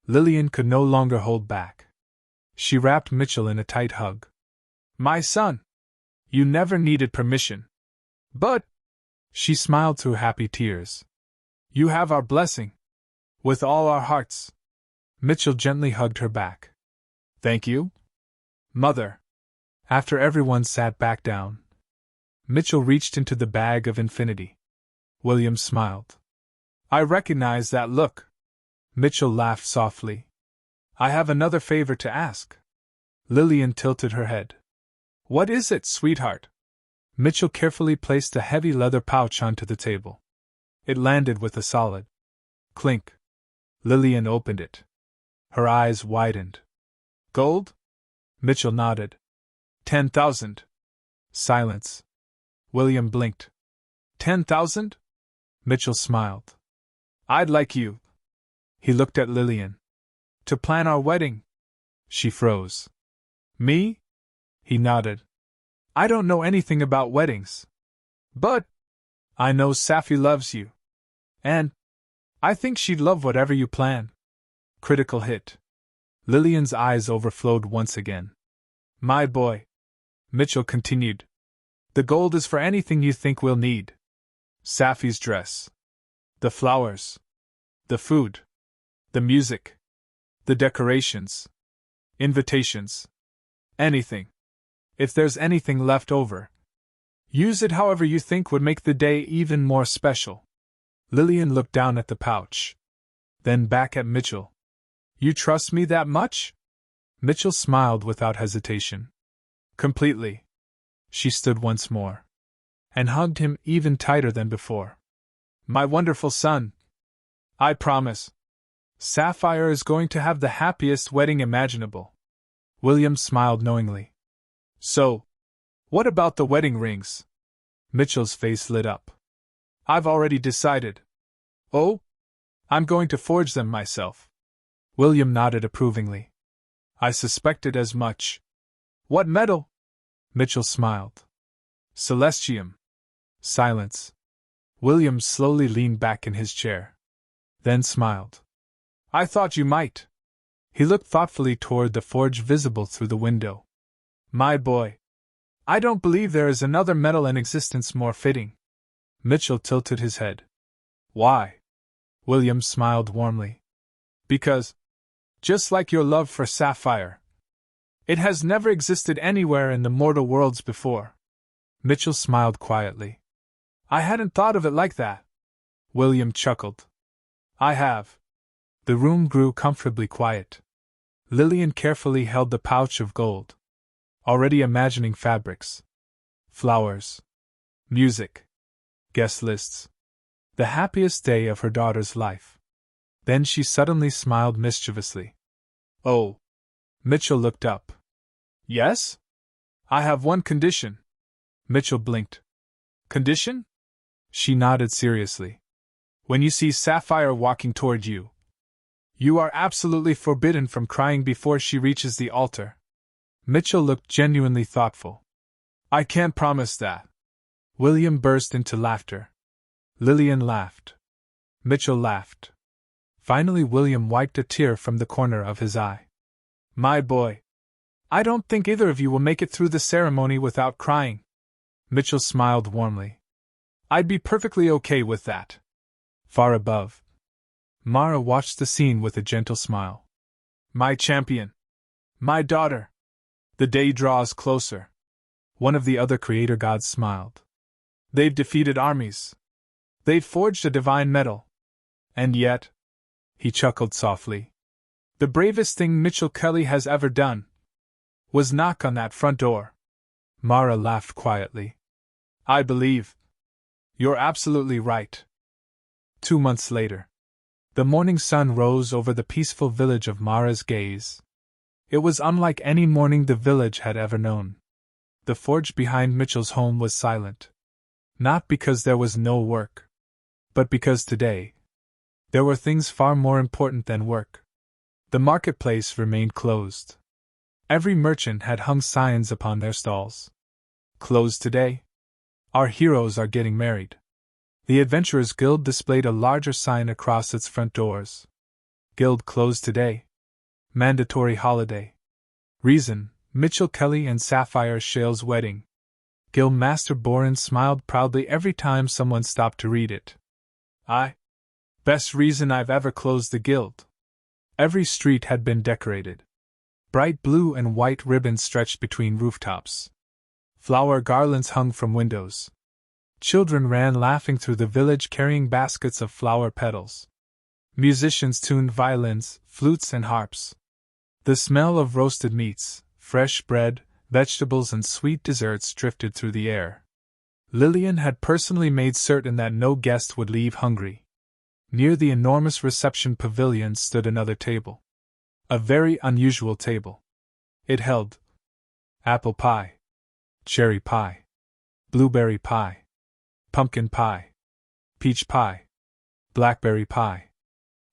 Lillian could no longer hold back. She wrapped Mitchell in a tight hug. My son. You never needed permission. But, she smiled through happy tears. You have our blessing. With all our hearts. Mitchell gently hugged her back. Thank you, Mother. After everyone sat back down, Mitchell reached into the bag of infinity. William smiled. I recognize that look. Mitchell laughed softly. I have another favor to ask. Lillian tilted her head. What is it, sweetheart? Mitchell carefully placed a heavy leather pouch onto the table. It landed with a solid clink. Lillian opened it. Her eyes widened. Gold? Mitchell nodded. 10,000. Silence. William blinked. 10,000? Mitchell smiled. I'd like you. He looked at Lillian. To plan our wedding? She froze. Me? He nodded. I don't know anything about weddings. But I know Safi loves you. And I think she'd love whatever you plan. Critical hit. Lillian's eyes overflowed once again. My boy, Mitchell continued. The gold is for anything you think we'll need. Safi's dress. The flowers. The food. The music. The decorations. Invitations. Anything. If there's anything left over, use it however you think would make the day even more special. Lillian looked down at the pouch. Then back at Mitchell. You trust me that much? Mitchell smiled without hesitation. Completely. She stood once more. And hugged him even tighter than before. My wonderful son. I promise. Sapphire is going to have the happiest wedding imaginable. William smiled knowingly. So, what about the wedding rings? Mitchell's face lit up. I've already decided. Oh? I'm going to forge them myself. William nodded approvingly. I suspected as much. What metal? Mitchell smiled. Celestium. Silence. William slowly leaned back in his chair. Then smiled. I thought you might. He looked thoughtfully toward the forge visible through the window. My boy. I don't believe there is another metal in existence more fitting. Mitchell tilted his head. Why? William smiled warmly. Because, just like your love for sapphire, it has never existed anywhere in the mortal worlds before. Mitchell smiled quietly. I hadn't thought of it like that. William chuckled. I have. The room grew comfortably quiet. Lillian carefully held the pouch of gold. Already imagining fabrics, flowers, music, guest lists. The happiest day of her daughter's life. Then she suddenly smiled mischievously. Oh. Mitchell looked up. Yes? I have one condition. Mitchell blinked. Condition? She nodded seriously. When you see Sapphire walking toward you, you are absolutely forbidden from crying before she reaches the altar. Mitchell looked genuinely thoughtful. I can't promise that. William burst into laughter. Lillian laughed. Mitchell laughed. Finally, William wiped a tear from the corner of his eye. My boy. I don't think either of you will make it through the ceremony without crying. Mitchell smiled warmly. I'd be perfectly okay with that. Far above, Mara watched the scene with a gentle smile. My champion. My daughter. The day draws closer. One of the other creator gods smiled. They've defeated armies. They've forged a divine metal. And yet, he chuckled softly, the bravest thing Mitchell Kelly has ever done was knock on that front door. Mara laughed quietly. I believe. You're absolutely right. 2 months later. The morning sun rose over the peaceful village of Mara's gaze. It was unlike any morning the village had ever known. The forge behind Mitchell's home was silent. Not because there was no work, but because today, there were things far more important than work. The marketplace remained closed. Every merchant had hung signs upon their stalls. Closed today. Our heroes are getting married. The Adventurers Guild displayed a larger sign across its front doors. Guild closed today. Mandatory holiday. Reason, Mitchell Kelly and Sapphire Shale's wedding. Guild Master Boren smiled proudly every time someone stopped to read it. Best reason I've ever closed the guild. Every street had been decorated. Bright blue and white ribbons stretched between rooftops. Flower garlands hung from windows. Children ran laughing through the village carrying baskets of flower petals. Musicians tuned violins, flutes, and harps. The smell of roasted meats, fresh bread, vegetables, and sweet desserts drifted through the air. Lillian had personally made certain that no guest would leave hungry. Near the enormous reception pavilion stood another table. A very unusual table. It held apple pie, cherry pie, blueberry pie, pumpkin pie, peach pie, blackberry pie,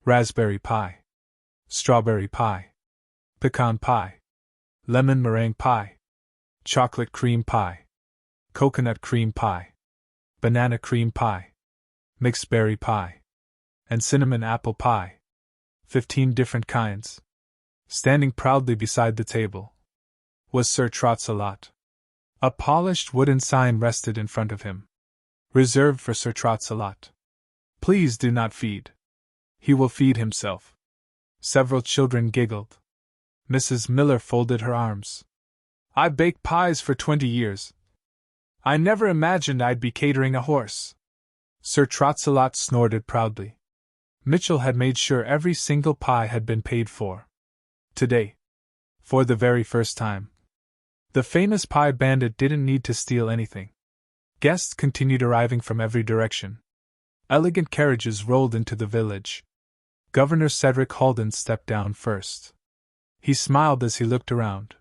raspberry pie, strawberry pie, pecan pie, lemon meringue pie, chocolate cream pie, coconut cream pie, banana cream pie, mixed berry pie, and cinnamon apple pie. 15 different kinds. Standing proudly beside the table was Sir Trotsalot. A polished wooden sign rested in front of him. Reserved for Sir Trotsalot. Please do not feed. He will feed himself. Several children giggled. Mrs. Miller folded her arms. I've baked pies for 20 years. I never imagined I'd be catering a horse. Sir Trotsalot snorted proudly. Mitchell had made sure every single pie had been paid for. Today, for the very first time, the famous pie bandit didn't need to steal anything. Guests continued arriving from every direction. Elegant carriages rolled into the village. Governor Cedric Halden stepped down first. He smiled as he looked around.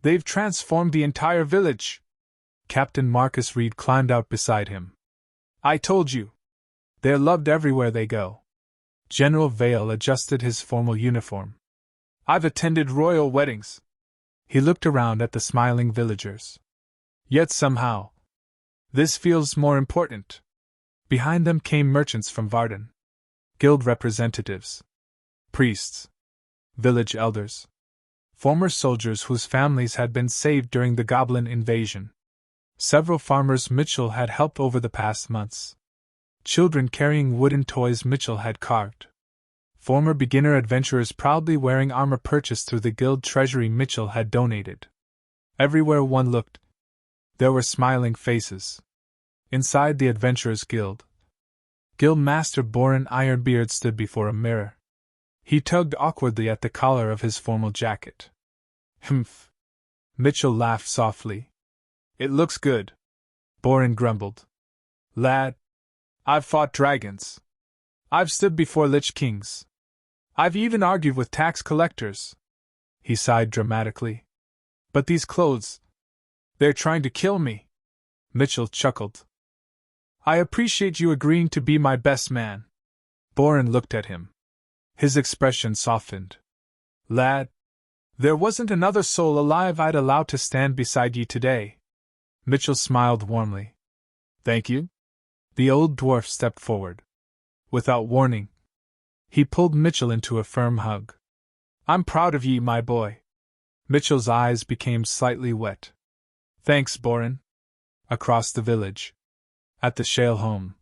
They've transformed the entire village. Captain Marcus Reed climbed out beside him. I told you. They're loved everywhere they go. General Vale adjusted his formal uniform. I've attended royal weddings. He looked around at the smiling villagers. Yet somehow, this feels more important. Behind them came merchants from Varden, guild representatives, priests, village elders, former soldiers whose families had been saved during the goblin invasion. Several farmers Mitchell had helped over the past months. Children carrying wooden toys Mitchell had carved. Former beginner adventurers proudly wearing armor purchased through the guild treasury Mitchell had donated. Everywhere one looked, there were smiling faces. Inside the Adventurers Guild, Guild Master Borin Ironbeard stood before a mirror. He tugged awkwardly at the collar of his formal jacket. Humph! Mitchell laughed softly. It looks good. Borin grumbled. Lad, I've fought dragons. I've stood before lich kings. I've even argued with tax collectors. He sighed dramatically. But these clothes, they're trying to kill me. Mitchell chuckled. I appreciate you agreeing to be my best man. Borin looked at him. His expression softened. Lad, there wasn't another soul alive I'd allow to stand beside you today. Mitchell smiled warmly. Thank you. The old dwarf stepped forward. Without warning, he pulled Mitchell into a firm hug. I'm proud of ye, my boy. Mitchell's eyes became slightly wet. Thanks, Borin. Across the village, at the Shale home,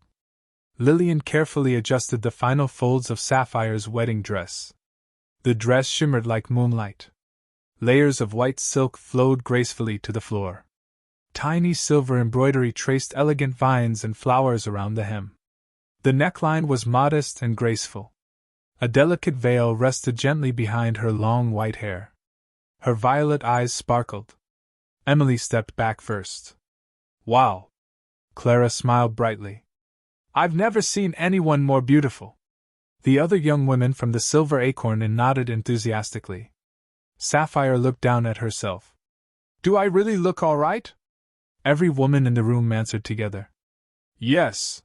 Lillian carefully adjusted the final folds of Sapphire's wedding dress. The dress shimmered like moonlight. Layers of white silk flowed gracefully to the floor. Tiny silver embroidery traced elegant vines and flowers around the hem. The neckline was modest and graceful. A delicate veil rested gently behind her long white hair. Her violet eyes sparkled. Emily stepped back first. Wow! Clara smiled brightly. I've never seen anyone more beautiful. The other young women from the Silver Acorn Inn nodded enthusiastically. Sapphire looked down at herself. Do I really look all right? Every woman in the room answered together. Yes.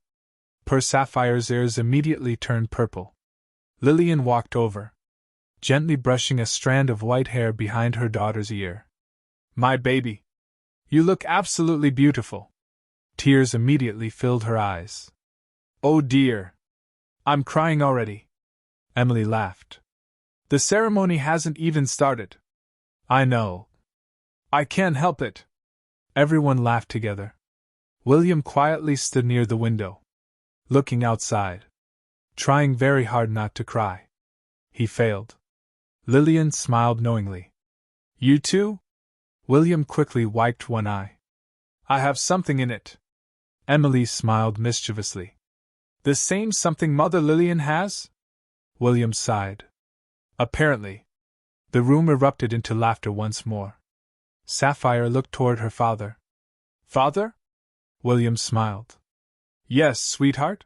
Poor Sapphire's ears immediately turned purple. Lillian walked over, gently brushing a strand of white hair behind her daughter's ear. My baby, you look absolutely beautiful. Tears immediately filled her eyes. Oh dear. I'm crying already. Emily laughed. The ceremony hasn't even started. I know. I can't help it. Everyone laughed together. William quietly stood near the window, looking outside, trying very hard not to cry. He failed. Lillian smiled knowingly. You too? William quickly wiped one eye. I have something in it. Emily smiled mischievously. The same something Mother Lillian has? William sighed. Apparently. The room erupted into laughter once more. Sapphire looked toward her father. Father? William smiled. Yes, sweetheart?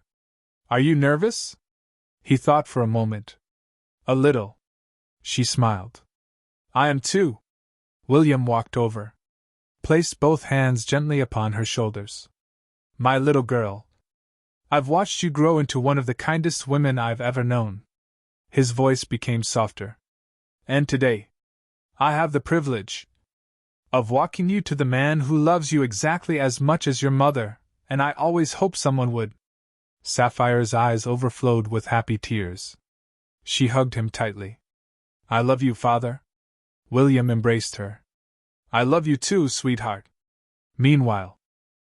Are you nervous? He thought for a moment. A little. She smiled. I am too. William walked over, placed both hands gently upon her shoulders. My little girl. I've watched you grow into one of the kindest women I've ever known. His voice became softer. And today, I have the privilege of walking you to the man who loves you exactly as much as your mother, and I always hoped someone would. Sapphire's eyes overflowed with happy tears. She hugged him tightly. I love you, father. William embraced her. I love you too, sweetheart. Meanwhile,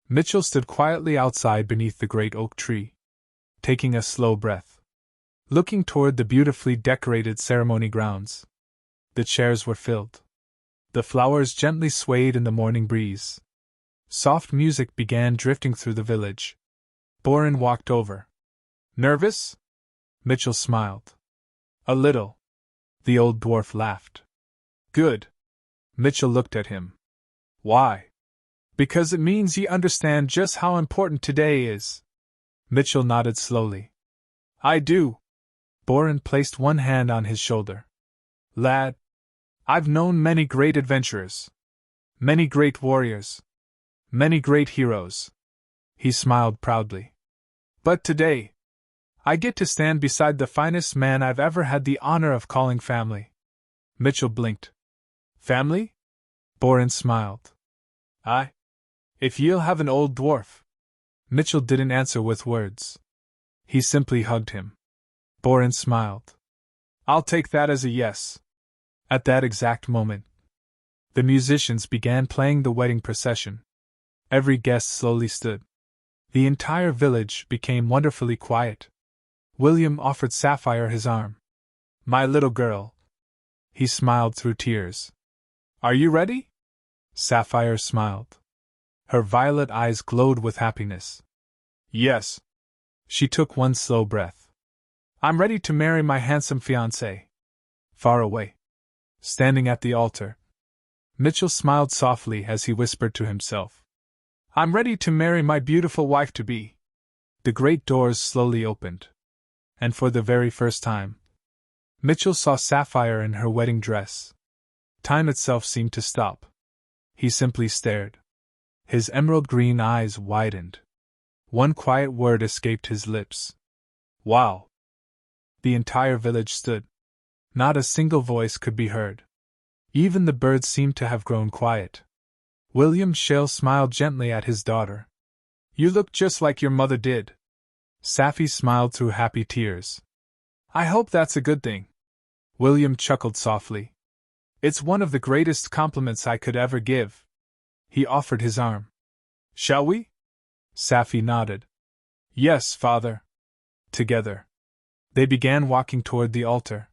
Mitchell stood quietly outside beneath the great oak tree, taking a slow breath, looking toward the beautifully decorated ceremony grounds. The chairs were filled. The flowers gently swayed in the morning breeze. Soft music began drifting through the village. Boren walked over. Nervous? Mitchell smiled. A little. The old dwarf laughed. Good. Mitchell looked at him. Why? Because it means ye understand just how important today is. Mitchell nodded slowly. I do. Boren placed one hand on his shoulder. Lad, I've known many great adventurers. Many great warriors. Many great heroes. He smiled proudly. But today, I get to stand beside the finest man I've ever had the honor of calling family. Mitchell blinked. Family? Boren smiled. Aye. If ye'll have an old dwarf. Mitchell didn't answer with words. He simply hugged him. Boren smiled. I'll take that as a yes. At that exact moment, the musicians began playing the wedding procession. Every guest slowly stood. The entire village became wonderfully quiet. William offered Sapphire his arm. My little girl. He smiled through tears. Are you ready? Sapphire smiled. Her violet eyes glowed with happiness. Yes. She took one slow breath. I'm ready to marry my handsome fiancé. Far away, standing at the altar, Mitchell smiled softly as he whispered to himself. I'm ready to marry my beautiful wife-to-be. The great doors slowly opened. And for the very first time, Mitchell saw Sapphire in her wedding dress. Time itself seemed to stop. He simply stared. His emerald green eyes widened. One quiet word escaped his lips. Wow! The entire village stood. Not a single voice could be heard. Even the birds seemed to have grown quiet. William Shale smiled gently at his daughter. You look just like your mother did. Sapphy smiled through happy tears. I hope that's a good thing. William chuckled softly. It's one of the greatest compliments I could ever give. He offered his arm. Shall we? Sapphy nodded. Yes, father. Together, they began walking toward the altar.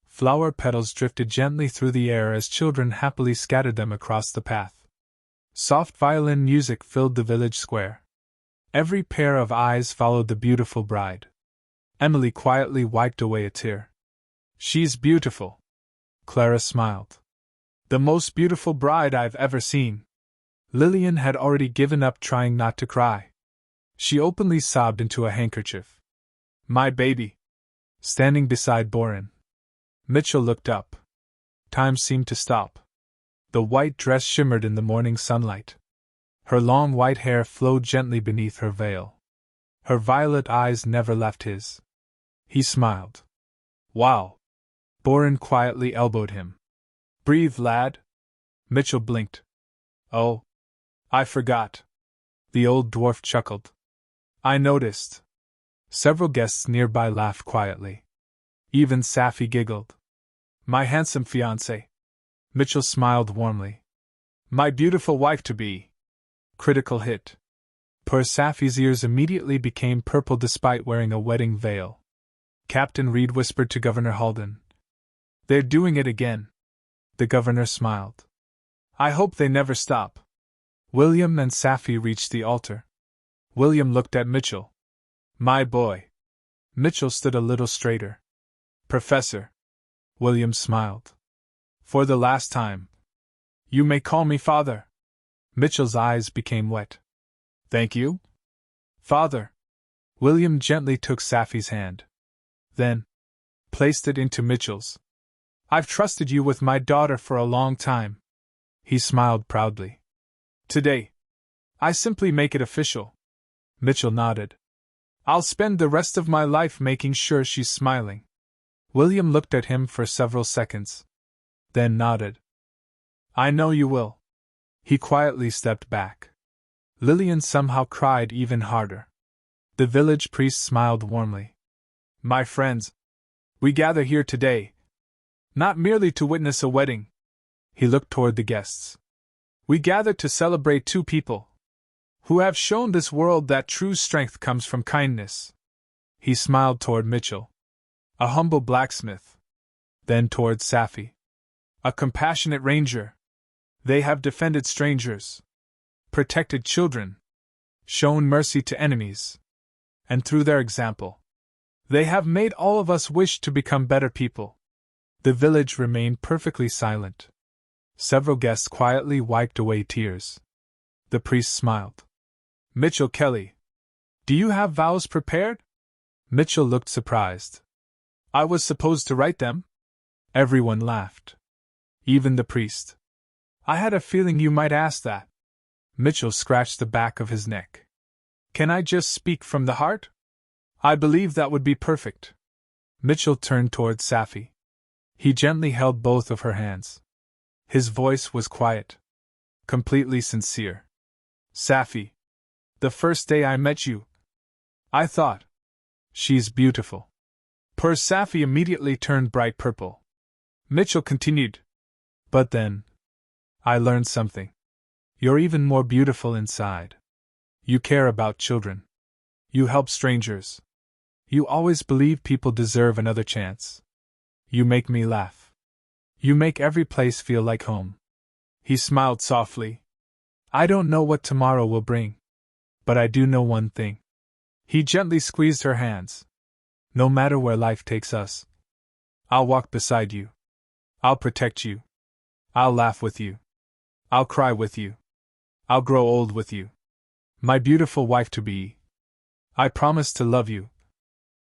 Flower petals drifted gently through the air as children happily scattered them across the path. Soft violin music filled the village square. Every pair of eyes followed the beautiful bride. Emily quietly wiped away a tear. She's beautiful. Clara smiled. The most beautiful bride I've ever seen. Lillian had already given up trying not to cry. She openly sobbed into a handkerchief. My baby. Standing beside Boren, Mitchell looked up. Time seemed to stop. The white dress shimmered in the morning sunlight. Her long white hair flowed gently beneath her veil. Her violet eyes never left his. He smiled. Wow! Boren quietly elbowed him. Breathe, lad. Mitchell blinked. Oh, I forgot. The old dwarf chuckled. I noticed. Several guests nearby laughed quietly. Even Sapphy giggled. My handsome fiancé. Mitchell smiled warmly. My beautiful wife-to-be. Critical hit. Poor Sapphy's ears immediately became purple despite wearing a wedding veil. Captain Reed whispered to Governor Halden. They're doing it again. The governor smiled. I hope they never stop. William and Sapphy reached the altar. William looked at Mitchell. My boy. Mitchell stood a little straighter. Professor. William smiled. For the last time. You may call me father. Mitchell's eyes became wet. Thank you, Father. William gently took Safi's hand. Then, placed it into Mitchell's. I've trusted you with my daughter for a long time. He smiled proudly. Today, I simply make it official. Mitchell nodded. I'll spend the rest of my life making sure she's smiling. William looked at him for several seconds. Then nodded. I know you will. He quietly stepped back. Lillian somehow cried even harder. The village priest smiled warmly. My friends, we gather here today, not merely to witness a wedding. He looked toward the guests. We gather to celebrate two people who have shown this world that true strength comes from kindness. He smiled toward Mitchell, a humble blacksmith. Then toward Safi, a compassionate ranger. They have defended strangers, protected children, shown mercy to enemies, and through their example, they have made all of us wish to become better people. The village remained perfectly silent. Several guests quietly wiped away tears. The priest smiled. Mitchell Kelly, do you have vows prepared? Mitchell looked surprised. I was supposed to write them? Everyone laughed. Even the priest. I had a feeling you might ask that. Mitchell scratched the back of his neck. Can I just speak from the heart? I believe that would be perfect. Mitchell turned toward Safi. He gently held both of her hands. His voice was quiet, completely sincere. Safi, the first day I met you, I thought, she's beautiful. Poor Safi immediately turned bright purple. Mitchell continued, but then, I learned something. You're even more beautiful inside. You care about children. You help strangers. You always believe people deserve another chance. You make me laugh. You make every place feel like home. He smiled softly. I don't know what tomorrow will bring, but I do know one thing. He gently squeezed her hands. No matter where life takes us, I'll walk beside you. I'll protect you. I'll laugh with you. I'll cry with you. I'll grow old with you. My beautiful wife-to-be. I promise to love you.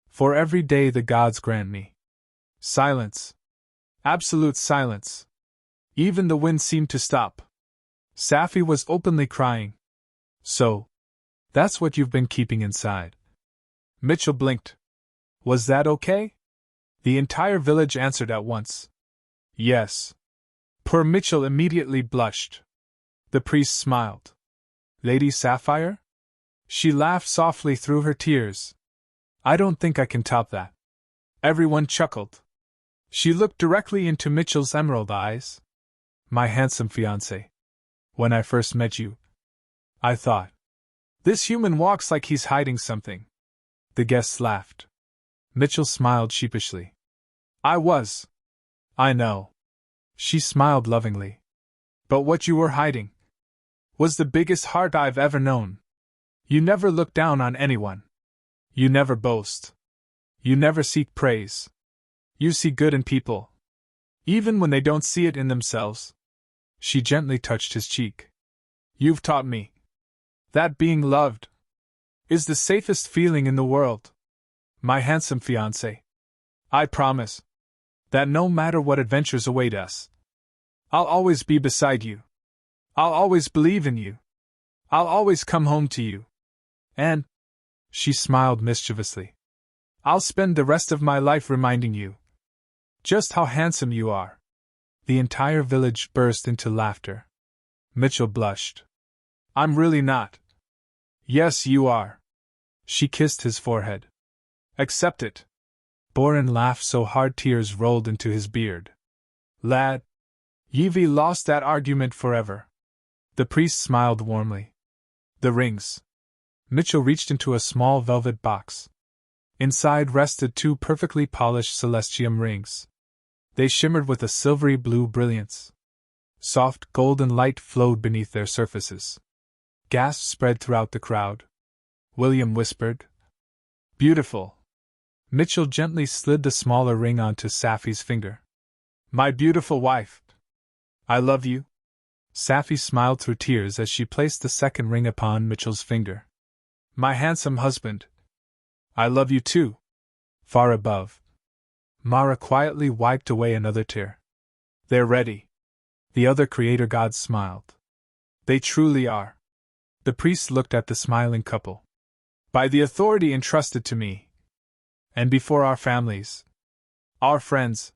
For every day the gods grant me. Silence. Absolute silence. Even the wind seemed to stop. Safi was openly crying. So, that's what you've been keeping inside. Mitchell blinked. Was that okay? The entire village answered at once. Yes. Poor Mitchell immediately blushed. The priest smiled. Lady Sapphire? She laughed softly through her tears. I don't think I can top that. Everyone chuckled. She looked directly into Mitchell's emerald eyes. My handsome fiancé. When I first met you, I thought, this human walks like he's hiding something. The guests laughed. Mitchell smiled sheepishly. I was. I know. She smiled lovingly. But what you were hiding was the biggest heart I've ever known. You never look down on anyone. You never boast. You never seek praise. You see good in people, even when they don't see it in themselves. She gently touched his cheek. You've taught me that being loved is the safest feeling in the world. My handsome fiancé, I promise that no matter what adventures await us, I'll always be beside you. I'll always believe in you. I'll always come home to you. And, she smiled mischievously, I'll spend the rest of my life reminding you just how handsome you are. The entire village burst into laughter. Mitchell blushed. I'm really not. Yes, you are. She kissed his forehead. Accept it. Boren laughed so hard tears rolled into his beard. Lad, Yvi lost that argument forever. The priest smiled warmly. The rings. Mitchell reached into a small velvet box. Inside rested two perfectly polished celestium rings. They shimmered with a silvery blue brilliance. Soft golden light flowed beneath their surfaces. Gasps spread throughout the crowd. William whispered, Beautiful. Mitchell gently slid the smaller ring onto Safi's finger. My beautiful wife. I love you. Sci-Fi smiled through tears as she placed the second ring upon Mitchell's finger. My handsome husband. I love you too. Far above. Mara quietly wiped away another tear. They're ready. The other creator gods smiled. They truly are. The priest looked at the smiling couple. By the authority entrusted to me, and before our families, our friends,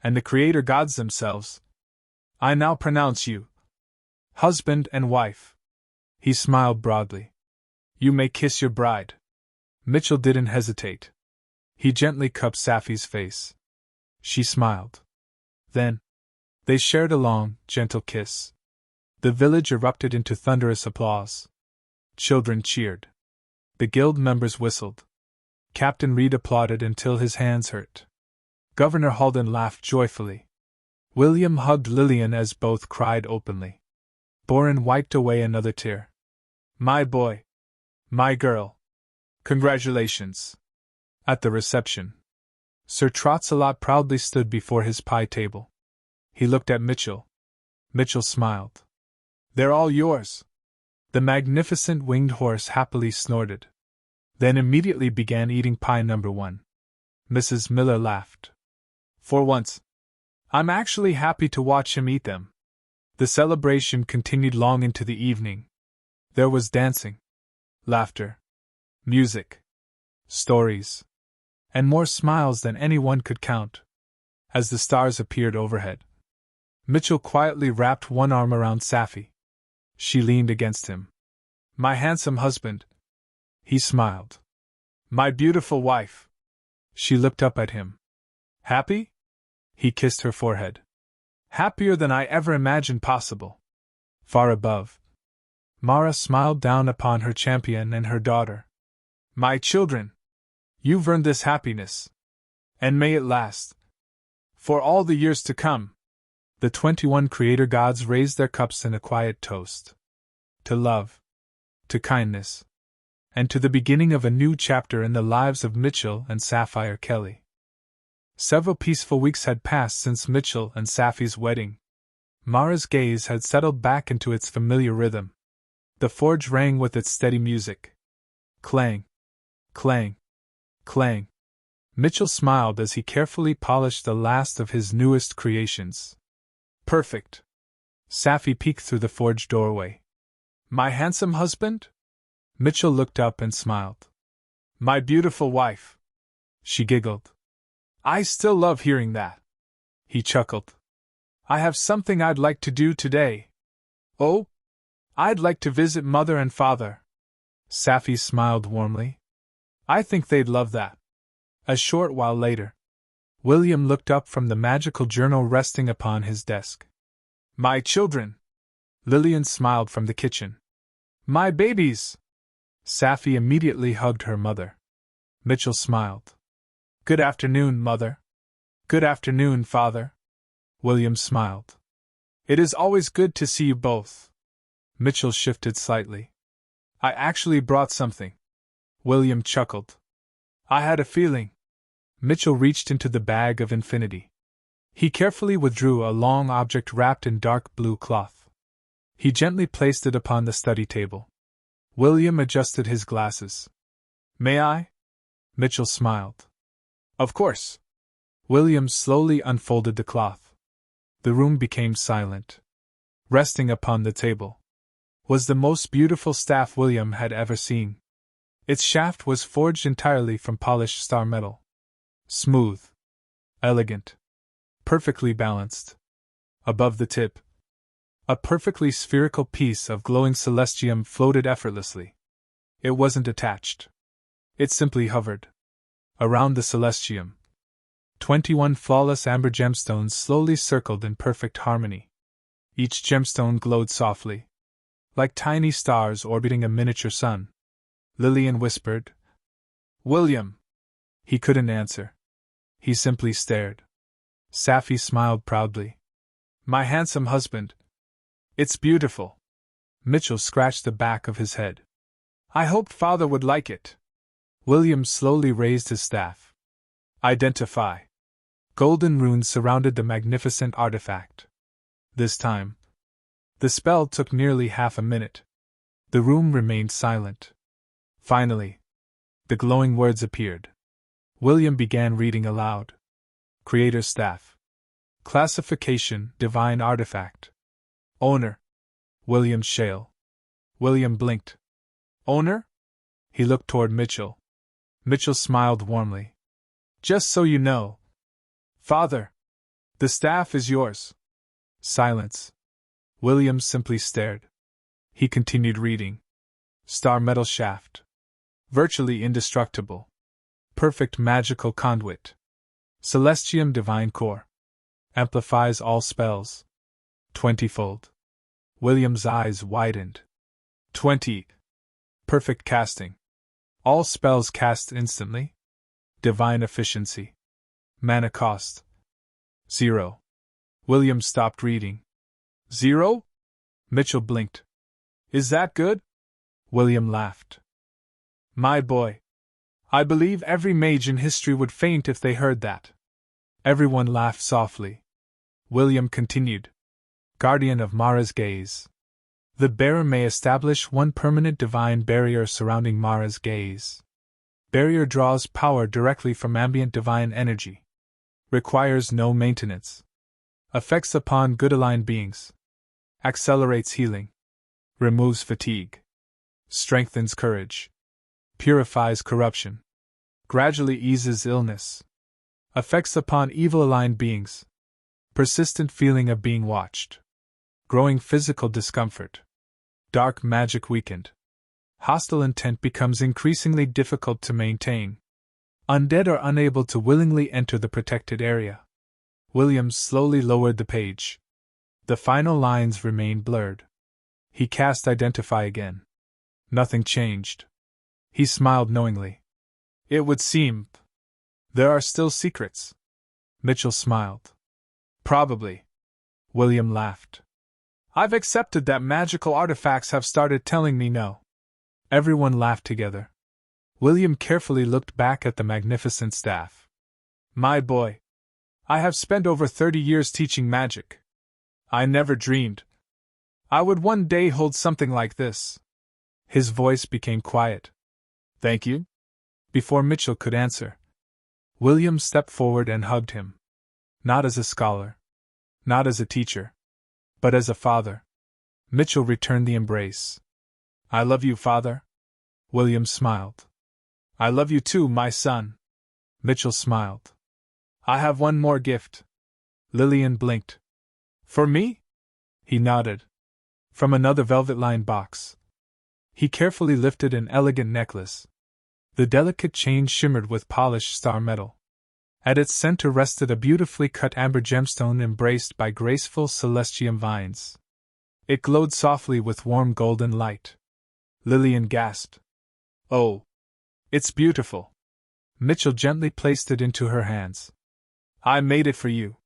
and the creator gods themselves, I now pronounce you husband and wife. He smiled broadly. You may kiss your bride. Mitchell didn't hesitate. He gently cupped Sci-Fi's face. She smiled. Then, they shared a long, gentle kiss. The village erupted into thunderous applause. Children cheered. The guild members whistled. Captain Reed applauded until his hands hurt. Governor Halden laughed joyfully. William hugged Lillian as both cried openly. Boren wiped away another tear. My boy. My girl. Congratulations. At the reception, Sir Trotsalot proudly stood before his pie table. He looked at Mitchell. Mitchell smiled. They're all yours. The magnificent winged horse happily snorted. Then immediately began eating pie number 1. Mrs. Miller laughed. For once, I'm actually happy to watch him eat them. The celebration continued long into the evening. There was dancing, laughter, music, stories, and more smiles than anyone could count. As the stars appeared overhead, Mitchell quietly wrapped one arm around Sci-Fi. She leaned against him. My handsome husband. He smiled. My beautiful wife. She looked up at him. Happy? He kissed her forehead. Happier than I ever imagined possible. Far above, Mara smiled down upon her champion and her daughter. My children. You've earned this happiness. And may it last. For all the years to come. The 21 creator gods raised their cups in a quiet toast. To love. To kindness. And to the beginning of a new chapter in the lives of Mitchell and Sapphire Kelly. Several peaceful weeks had passed since Mitchell and Sci-Fi's wedding. Mara's gaze had settled back into its familiar rhythm. The forge rang with its steady music. Clang. Clang. Clang. Mitchell smiled as he carefully polished the last of his newest creations. Perfect. Sci-Fi peeked through the forge doorway. My handsome husband? Mitchell looked up and smiled. My beautiful wife. She giggled. I still love hearing that. He chuckled. I have something I'd like to do today. Oh? I'd like to visit Mother and Father. Sci-Fi smiled warmly. I think they'd love that. A short while later, William looked up from the magical journal resting upon his desk. My children. Lillian smiled from the kitchen. My babies. Sci-Fi immediately hugged her mother. Mitchell smiled. Good afternoon, Mother. Good afternoon, Father. William smiled. It is always good to see you both. Mitchell shifted slightly. I actually brought something. William chuckled. I had a feeling. Mitchell reached into the bag of infinity. He carefully withdrew a long object wrapped in dark blue cloth. He gently placed it upon the study table. William adjusted his glasses. May I? Mitchell smiled. Of course. William slowly unfolded the cloth. The room became silent. Resting upon the table was the most beautiful staff William had ever seen. Its shaft was forged entirely from polished star metal. Smooth, elegant, perfectly balanced. Above the tip, a perfectly spherical piece of glowing celestium floated effortlessly. It wasn't attached. It simply hovered. Around the celestium, 21 flawless amber gemstones slowly circled in perfect harmony. Each gemstone glowed softly, like tiny stars orbiting a miniature sun. Lillian whispered, William. He couldn't answer. He simply stared. Sci-Fi smiled proudly. My handsome husband. It's beautiful. Mitchell scratched the back of his head. I hoped Father would like it. William slowly raised his staff. Identify. Golden runes surrounded the magnificent artifact. This time, The spell took nearly half a minute. The room remained silent. Finally, the glowing words appeared. William began reading aloud. Creator's Staff. Classification: Divine Artifact. Owner: William Shale. William blinked. Owner? He looked toward Mitchell. Mitchell smiled warmly. Just so you know, Father, the staff is yours. Silence. William simply stared. He continued reading. Star metal shaft. Virtually indestructible. Perfect magical conduit. Celestium divine core. Amplifies all spells. 20-fold. William's eyes widened. 20. Perfect casting. All spells cast instantly. Divine efficiency. Mana cost. 0. William stopped reading. 0? Mitchell blinked. Is that good? William laughed. My boy. I believe every mage in history would faint if they heard that. Everyone laughed softly. William continued. Guardian of Mara's gaze. The bearer may establish one permanent divine barrier surrounding Mara's gaze. Barrier draws power directly from ambient divine energy. Requires no maintenance. Effects upon good aligned beings. Accelerates healing. Removes fatigue. Strengthens courage. Purifies corruption. Gradually eases illness. Effects upon evil aligned beings. Persistent feeling of being watched. Growing physical discomfort. Dark magic weakened. Hostile intent becomes increasingly difficult to maintain. Undead are unable to willingly enter the protected area. Williams slowly lowered the page. The final lines remained blurred. He cast Identify again. Nothing changed. He smiled knowingly. It would seem there are still secrets. Mitchell smiled. Probably. William laughed. I've accepted that magical artifacts have started telling me no. Everyone laughed together. William carefully looked back at the magnificent staff. My boy. I have spent over 30 years teaching magic. I never dreamed I would one day hold something like this. His voice became quiet. Thank you? Before Mitchell could answer, William stepped forward and hugged him. Not as a scholar. Not as a teacher. But as a father. Mitchell returned the embrace. I love you, Father. William smiled. I love you too, my son. Mitchell smiled. I have one more gift. Lillian blinked. For me? He nodded. From another velvet-lined box. He carefully lifted an elegant necklace. The delicate chain shimmered with polished star metal. At its center rested a beautifully cut amber gemstone embraced by graceful celestium vines. It glowed softly with warm golden light. Lillian gasped. Oh! It's beautiful. Mitchell gently placed it into her hands. I made it for you.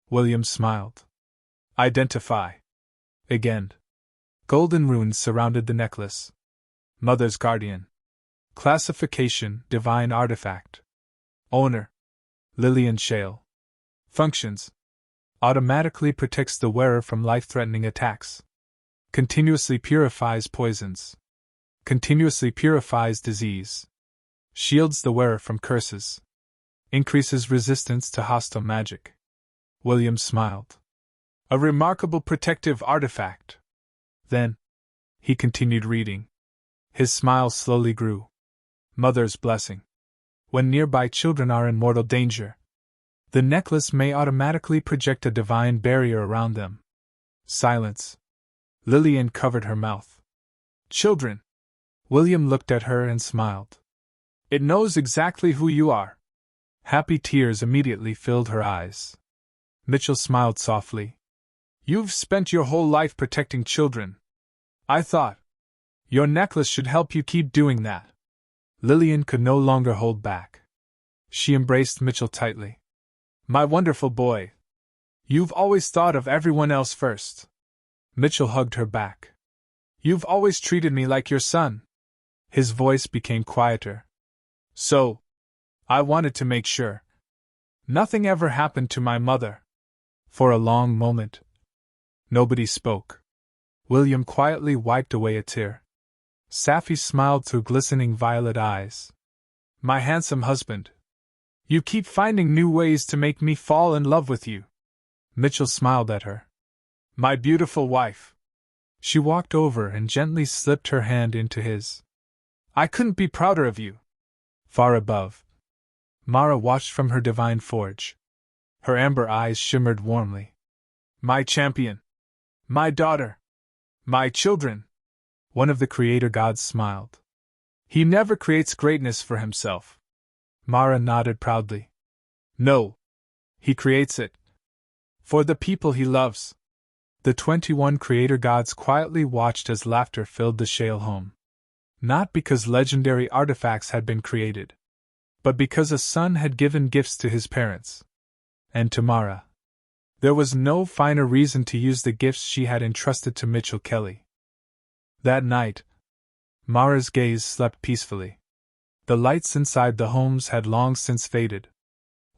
William smiled. Identify. Again. Golden runes surrounded the necklace. Mother's Guardian. Classification: Divine Artifact. Owner: Lillian Shale. Functions: automatically protects the wearer from life-threatening attacks. Continuously purifies poisons. Continuously purifies disease. Shields the wearer from curses. Increases resistance to hostile magic. William smiled. A remarkable protective artifact. Then, he continued reading. His smile slowly grew. Mother's blessing. When nearby children are in mortal danger, the necklace may automatically project a divine barrier around them. Silence. Lillian covered her mouth. Children. William looked at her and smiled. It knows exactly who you are. Happy tears immediately filled her eyes. Mitchell smiled softly. You've spent your whole life protecting children. I thought your necklace should help you keep doing that. Lillian could no longer hold back. She embraced Mitchell tightly. My wonderful boy. You've always thought of everyone else first. Mitchell hugged her back. You've always treated me like your son. His voice became quieter. So, I wanted to make sure nothing ever happened to my mother. For a long moment, nobody spoke. William quietly wiped away a tear. Sci-Fi smiled through glistening violet eyes. My handsome husband. You keep finding new ways to make me fall in love with you. Mitchell smiled at her. My beautiful wife. She walked over and gently slipped her hand into his. I couldn't be prouder of you. Far above, Mara watched from her divine forge. Her amber eyes shimmered warmly. My champion. My daughter. My children. One of the creator gods smiled. He never creates greatness for himself. Mara nodded proudly. No. He creates it. For the people he loves. The 21 creator gods quietly watched as laughter filled the shale home. Not because legendary artifacts had been created, but because a son had given gifts to his parents. And to Mara. There was no finer reason to use the gifts she had entrusted to Mitchell Kelly. That night, Mara's gaze slept peacefully. The lights inside the homes had long since faded.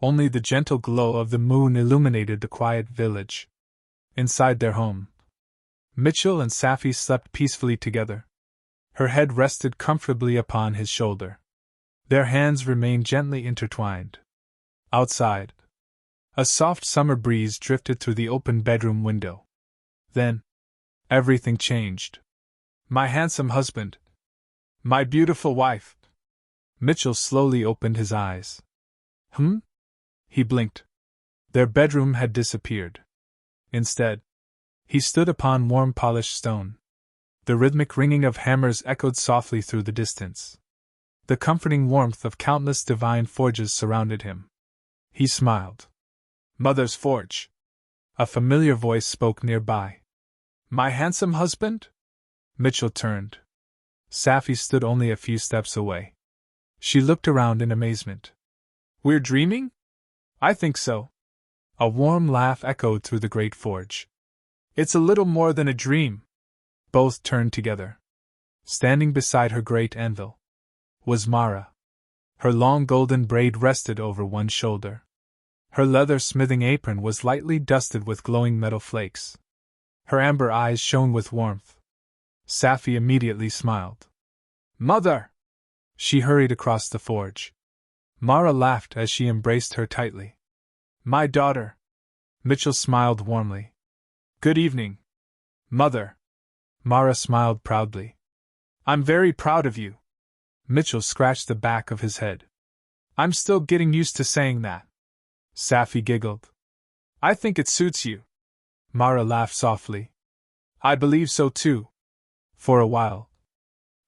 Only the gentle glow of the moon illuminated the quiet village. Inside their home, Mitchell and Sci-Fi slept peacefully together. Her head rested comfortably upon his shoulder. Their hands remained gently intertwined. Outside, a soft summer breeze drifted through the open bedroom window. Then, everything changed. My handsome husband. My beautiful wife. Mitchell slowly opened his eyes. He blinked. Their bedroom had disappeared. Instead, he stood upon warm polished stone. The rhythmic ringing of hammers echoed softly through the distance. The comforting warmth of countless divine forges surrounded him. He smiled. Mother's forge. A familiar voice spoke nearby. My handsome husband? Mitchell turned. Sci-Fi stood only a few steps away. She looked around in amazement. We're dreaming? I think so. A warm laugh echoed through the great forge. It's a little more than a dream. Both turned together. Standing beside her great anvil was Mara. Her long golden braid rested over one shoulder. Her leather smithing apron was lightly dusted with glowing metal flakes. Her amber eyes shone with warmth. Sci-Fi immediately smiled. Mother! She hurried across the forge. Mara laughed as she embraced her tightly. My daughter! Mitchell smiled warmly. Good evening, Mother! Mara smiled proudly. I'm very proud of you. Mitchell scratched the back of his head. I'm still getting used to saying that. Sci-Fi giggled. I think it suits you. Mara laughed softly. I believe so too. For a while,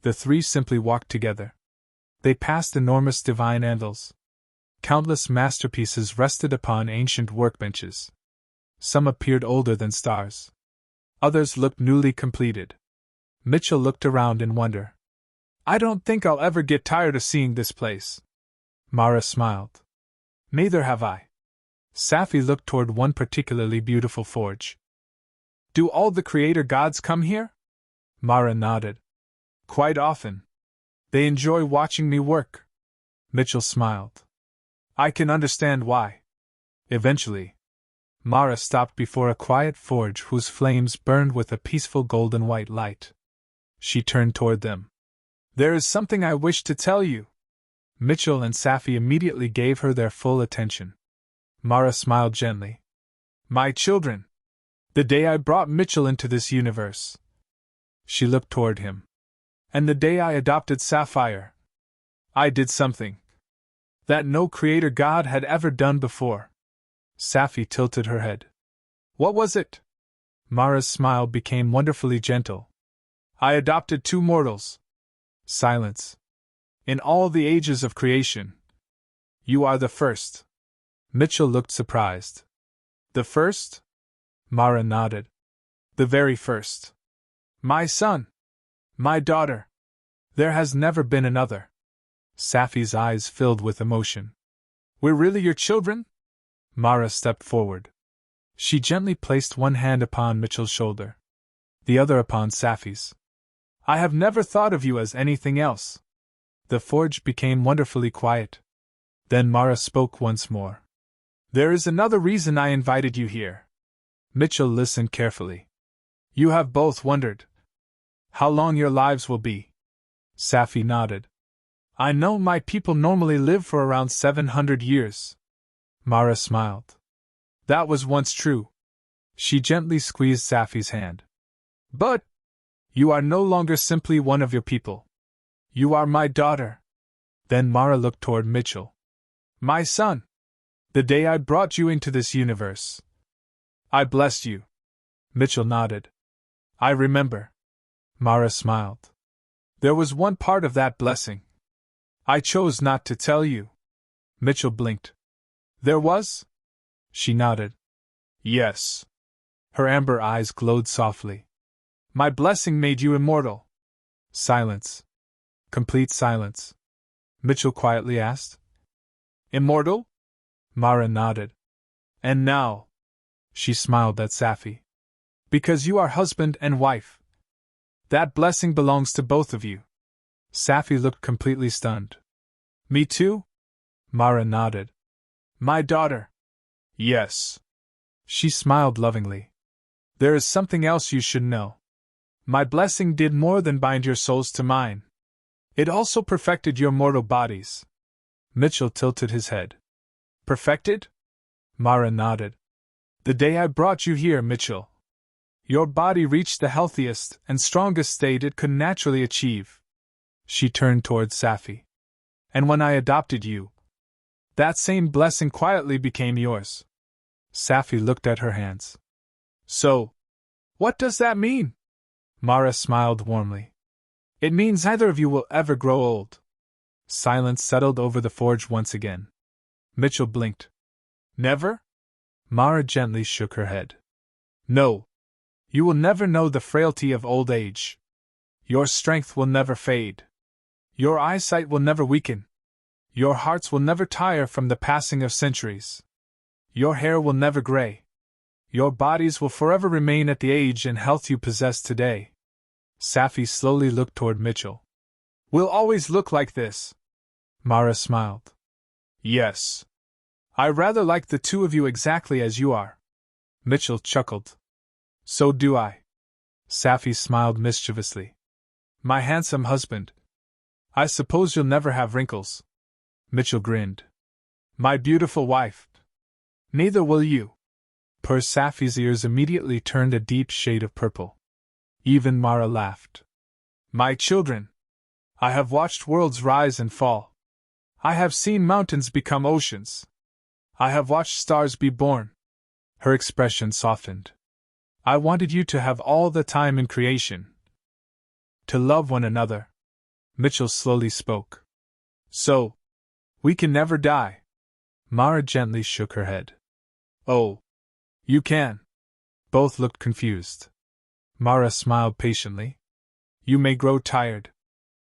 the three simply walked together. They passed enormous divine anvils. Countless masterpieces rested upon ancient workbenches. Some appeared older than stars. Others looked newly completed. Mitchell looked around in wonder. I don't think I'll ever get tired of seeing this place. Mara smiled. Neither have I. Sci-Fi looked toward one particularly beautiful forge. Do all the creator gods come here? Mara nodded. Quite often. They enjoy watching me work. Mitchell smiled. I can understand why. Eventually, Mara stopped before a quiet forge whose flames burned with a peaceful golden white light. She turned toward them. There is something I wish to tell you. Mitchell and Sci-Fi immediately gave her their full attention. Mara smiled gently. My children! The day I brought Mitchell into this universe. She looked toward him. And the day I adopted Sapphire. I did something that no creator god had ever done before. Sci-Fi tilted her head. What was it? Mara's smile became wonderfully gentle. I adopted two mortals. Silence. In all the ages of creation, you are the first. Mitchell looked surprised. The first? Mara nodded. The very first. My son. My daughter. There has never been another. Sci-Fi's eyes filled with emotion. We're really your children? Mara stepped forward. She gently placed one hand upon Mitchell's shoulder, the other upon Sci-Fi's. I have never thought of you as anything else. The forge became wonderfully quiet. Then Mara spoke once more. There is another reason I invited you here. Mitchell listened carefully. You have both wondered how long your lives will be. Sci-Fi nodded. I know my people normally live for around 700 years. Mara smiled. That was once true. She gently squeezed Sci-Fi's hand. But you are no longer simply one of your people. You are my daughter. Then Mara looked toward Mitchell. My son. The day I brought you into this universe, I blessed you. Mitchell nodded. I remember. Mara smiled. There was one part of that blessing I chose not to tell you. Mitchell blinked. There was? She nodded. Yes. Her amber eyes glowed softly. My blessing made you immortal. Silence. Complete silence. Mitchell quietly asked. Immortal? Mara nodded. And now? She smiled at Sci-Fi. Because you are husband and wife. That blessing belongs to both of you. Sci-Fi looked completely stunned. Me too? Mara nodded. My daughter. Yes. She smiled lovingly. There is something else you should know. My blessing did more than bind your souls to mine. It also perfected your mortal bodies. Mitchell tilted his head. Perfected? Mara nodded. The day I brought you here, Mitchell, your body reached the healthiest and strongest state it could naturally achieve. She turned towards Sci-Fi. And when I adopted you, that same blessing quietly became yours. Sci-Fi looked at her hands. So, what does that mean? Mara smiled warmly. It means neither of you will ever grow old. Silence settled over the forge once again. Mitchell blinked. Never? Mara gently shook her head. No. You will never know the frailty of old age. Your strength will never fade. Your eyesight will never weaken. Your hearts will never tire from the passing of centuries. Your hair will never gray. Your bodies will forever remain at the age and health you possess today. Sci-Fi slowly looked toward Mitchell. We'll always look like this. Mara smiled. Yes. I rather like the two of you exactly as you are. Mitchell chuckled. So do I. Sci-Fi smiled mischievously. My handsome husband. I suppose you'll never have wrinkles. Mitchell grinned. My beautiful wife. Neither will you. Poor Sci-Fi's ears immediately turned a deep shade of purple. Even Mara laughed. My children. I have watched worlds rise and fall. I have seen mountains become oceans. I have watched stars be born. Her expression softened. I wanted you to have all the time in creation. To love one another. Mitchell slowly spoke. So, we can never die. Mara gently shook her head. Oh. You can. Both looked confused. Mara smiled patiently. You may grow tired.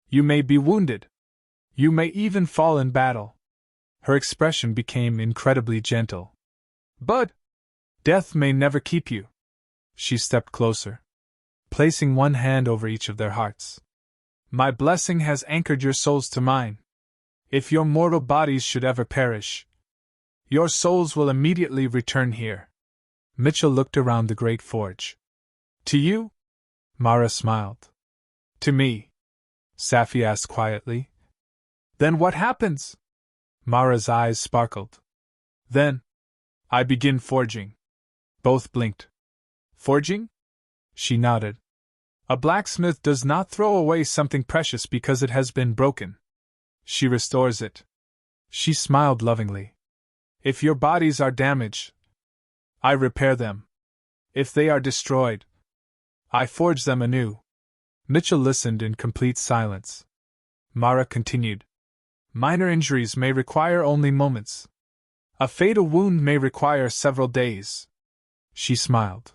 You may be wounded. You may even fall in battle. Her expression became incredibly gentle. But death may never keep you. She stepped closer, placing one hand over each of their hearts. My blessing has anchored your souls to mine. If your mortal bodies should ever perish, your souls will immediately return here. Mitchell looked around the great forge. To you? Mara smiled. To me? Sci-Fi asked quietly. Then what happens? Mara's eyes sparkled. Then, I begin forging. Both blinked. Forging? She nodded. A blacksmith does not throw away something precious because it has been broken. She restores it. She smiled lovingly. If your bodies are damaged, I repair them. If they are destroyed, I forge them anew. Mitchell listened in complete silence. Mara continued. Minor injuries may require only moments. A fatal wound may require several days. She smiled.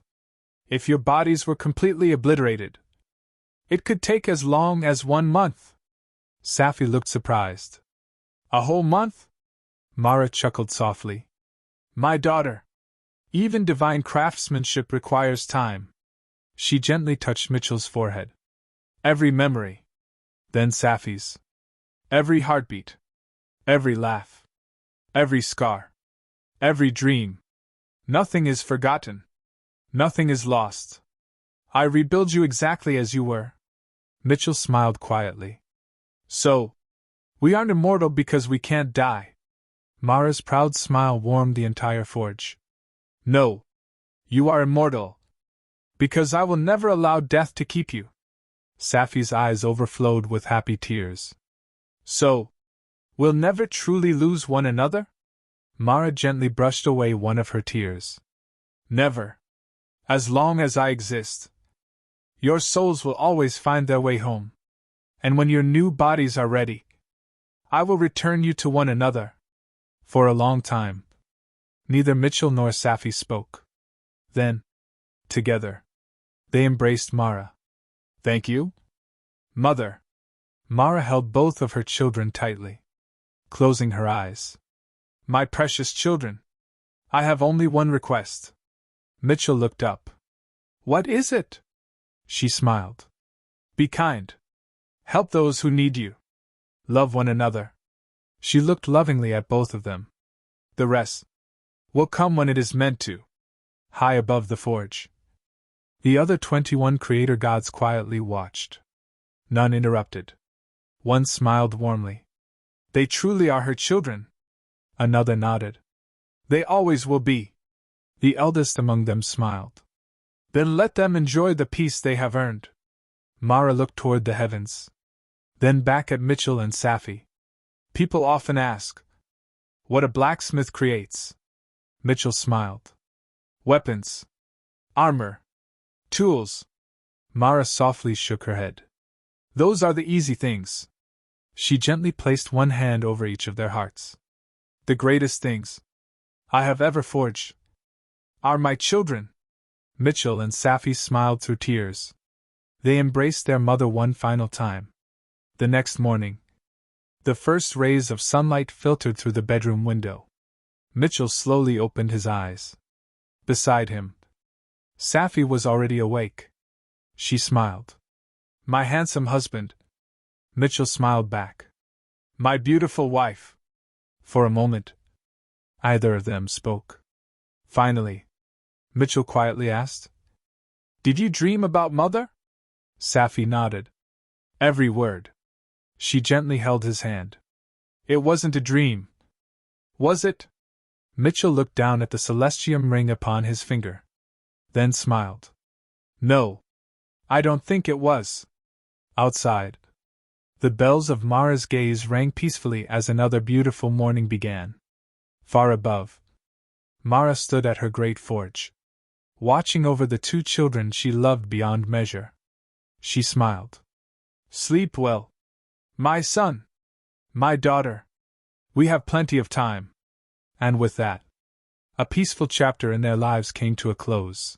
If your bodies were completely obliterated, it could take as long as 1 month. Sci-Fi looked surprised. A whole month? Mara chuckled softly. My daughter. Even divine craftsmanship requires time. She gently touched Mitchell's forehead. Every memory. Then Sci-Fi's. Every heartbeat. Every laugh. Every scar. Every dream. Nothing is forgotten. Nothing is lost. I rebuild you exactly as you were. Mitchell smiled quietly. So, we aren't immortal because we can't die. Mara's proud smile warmed the entire forge. No. You are immortal. Because I will never allow death to keep you. Safi's eyes overflowed with happy tears. So, we'll never truly lose one another? Mara gently brushed away one of her tears. Never. As long as I exist. Your souls will always find their way home. And when your new bodies are ready, I will return you to one another. For a long time, neither Mitchell nor Safi spoke. Then, together, they embraced Mara. Thank you, Mother. Mara held both of her children tightly, closing her eyes. My precious children, I have only one request. Mitchell looked up. What is it? She smiled. Be kind. Help those who need you. Love one another. She looked lovingly at both of them. The rest will come when it is meant to. High above the forge, the other 21 creator gods quietly watched. None interrupted. One smiled warmly. They truly are her children. Another nodded. They always will be. The eldest among them smiled. Then let them enjoy the peace they have earned. Mara looked toward the heavens. Then back at Mitchell and Safi. People often ask, what a blacksmith creates. Mitchell smiled. Weapons. Armor. Tools. Mara softly shook her head. Those are the easy things. She gently placed one hand over each of their hearts. The greatest things I have ever forged are my children. Mitchell and Safi smiled through tears. They embraced their mother one final time. The next morning, the first rays of sunlight filtered through the bedroom window. Mitchell slowly opened his eyes. Beside him, Safi was already awake. She smiled. My handsome husband. Mitchell smiled back. My beautiful wife. For a moment, either of them spoke. Finally, Mitchell quietly asked, Did you dream about Mother? Safi nodded. Every word. She gently held his hand. It wasn't a dream. Was it? Mitchell looked down at the celestium ring upon his finger. Then smiled. No. I don't think it was. Outside, the bells of Mara's gaze rang peacefully as another beautiful morning began. Far above, Mara stood at her great forge, watching over the two children she loved beyond measure. She smiled. Sleep well, my son, my daughter. We have plenty of time. And with that, a peaceful chapter in their lives came to a close.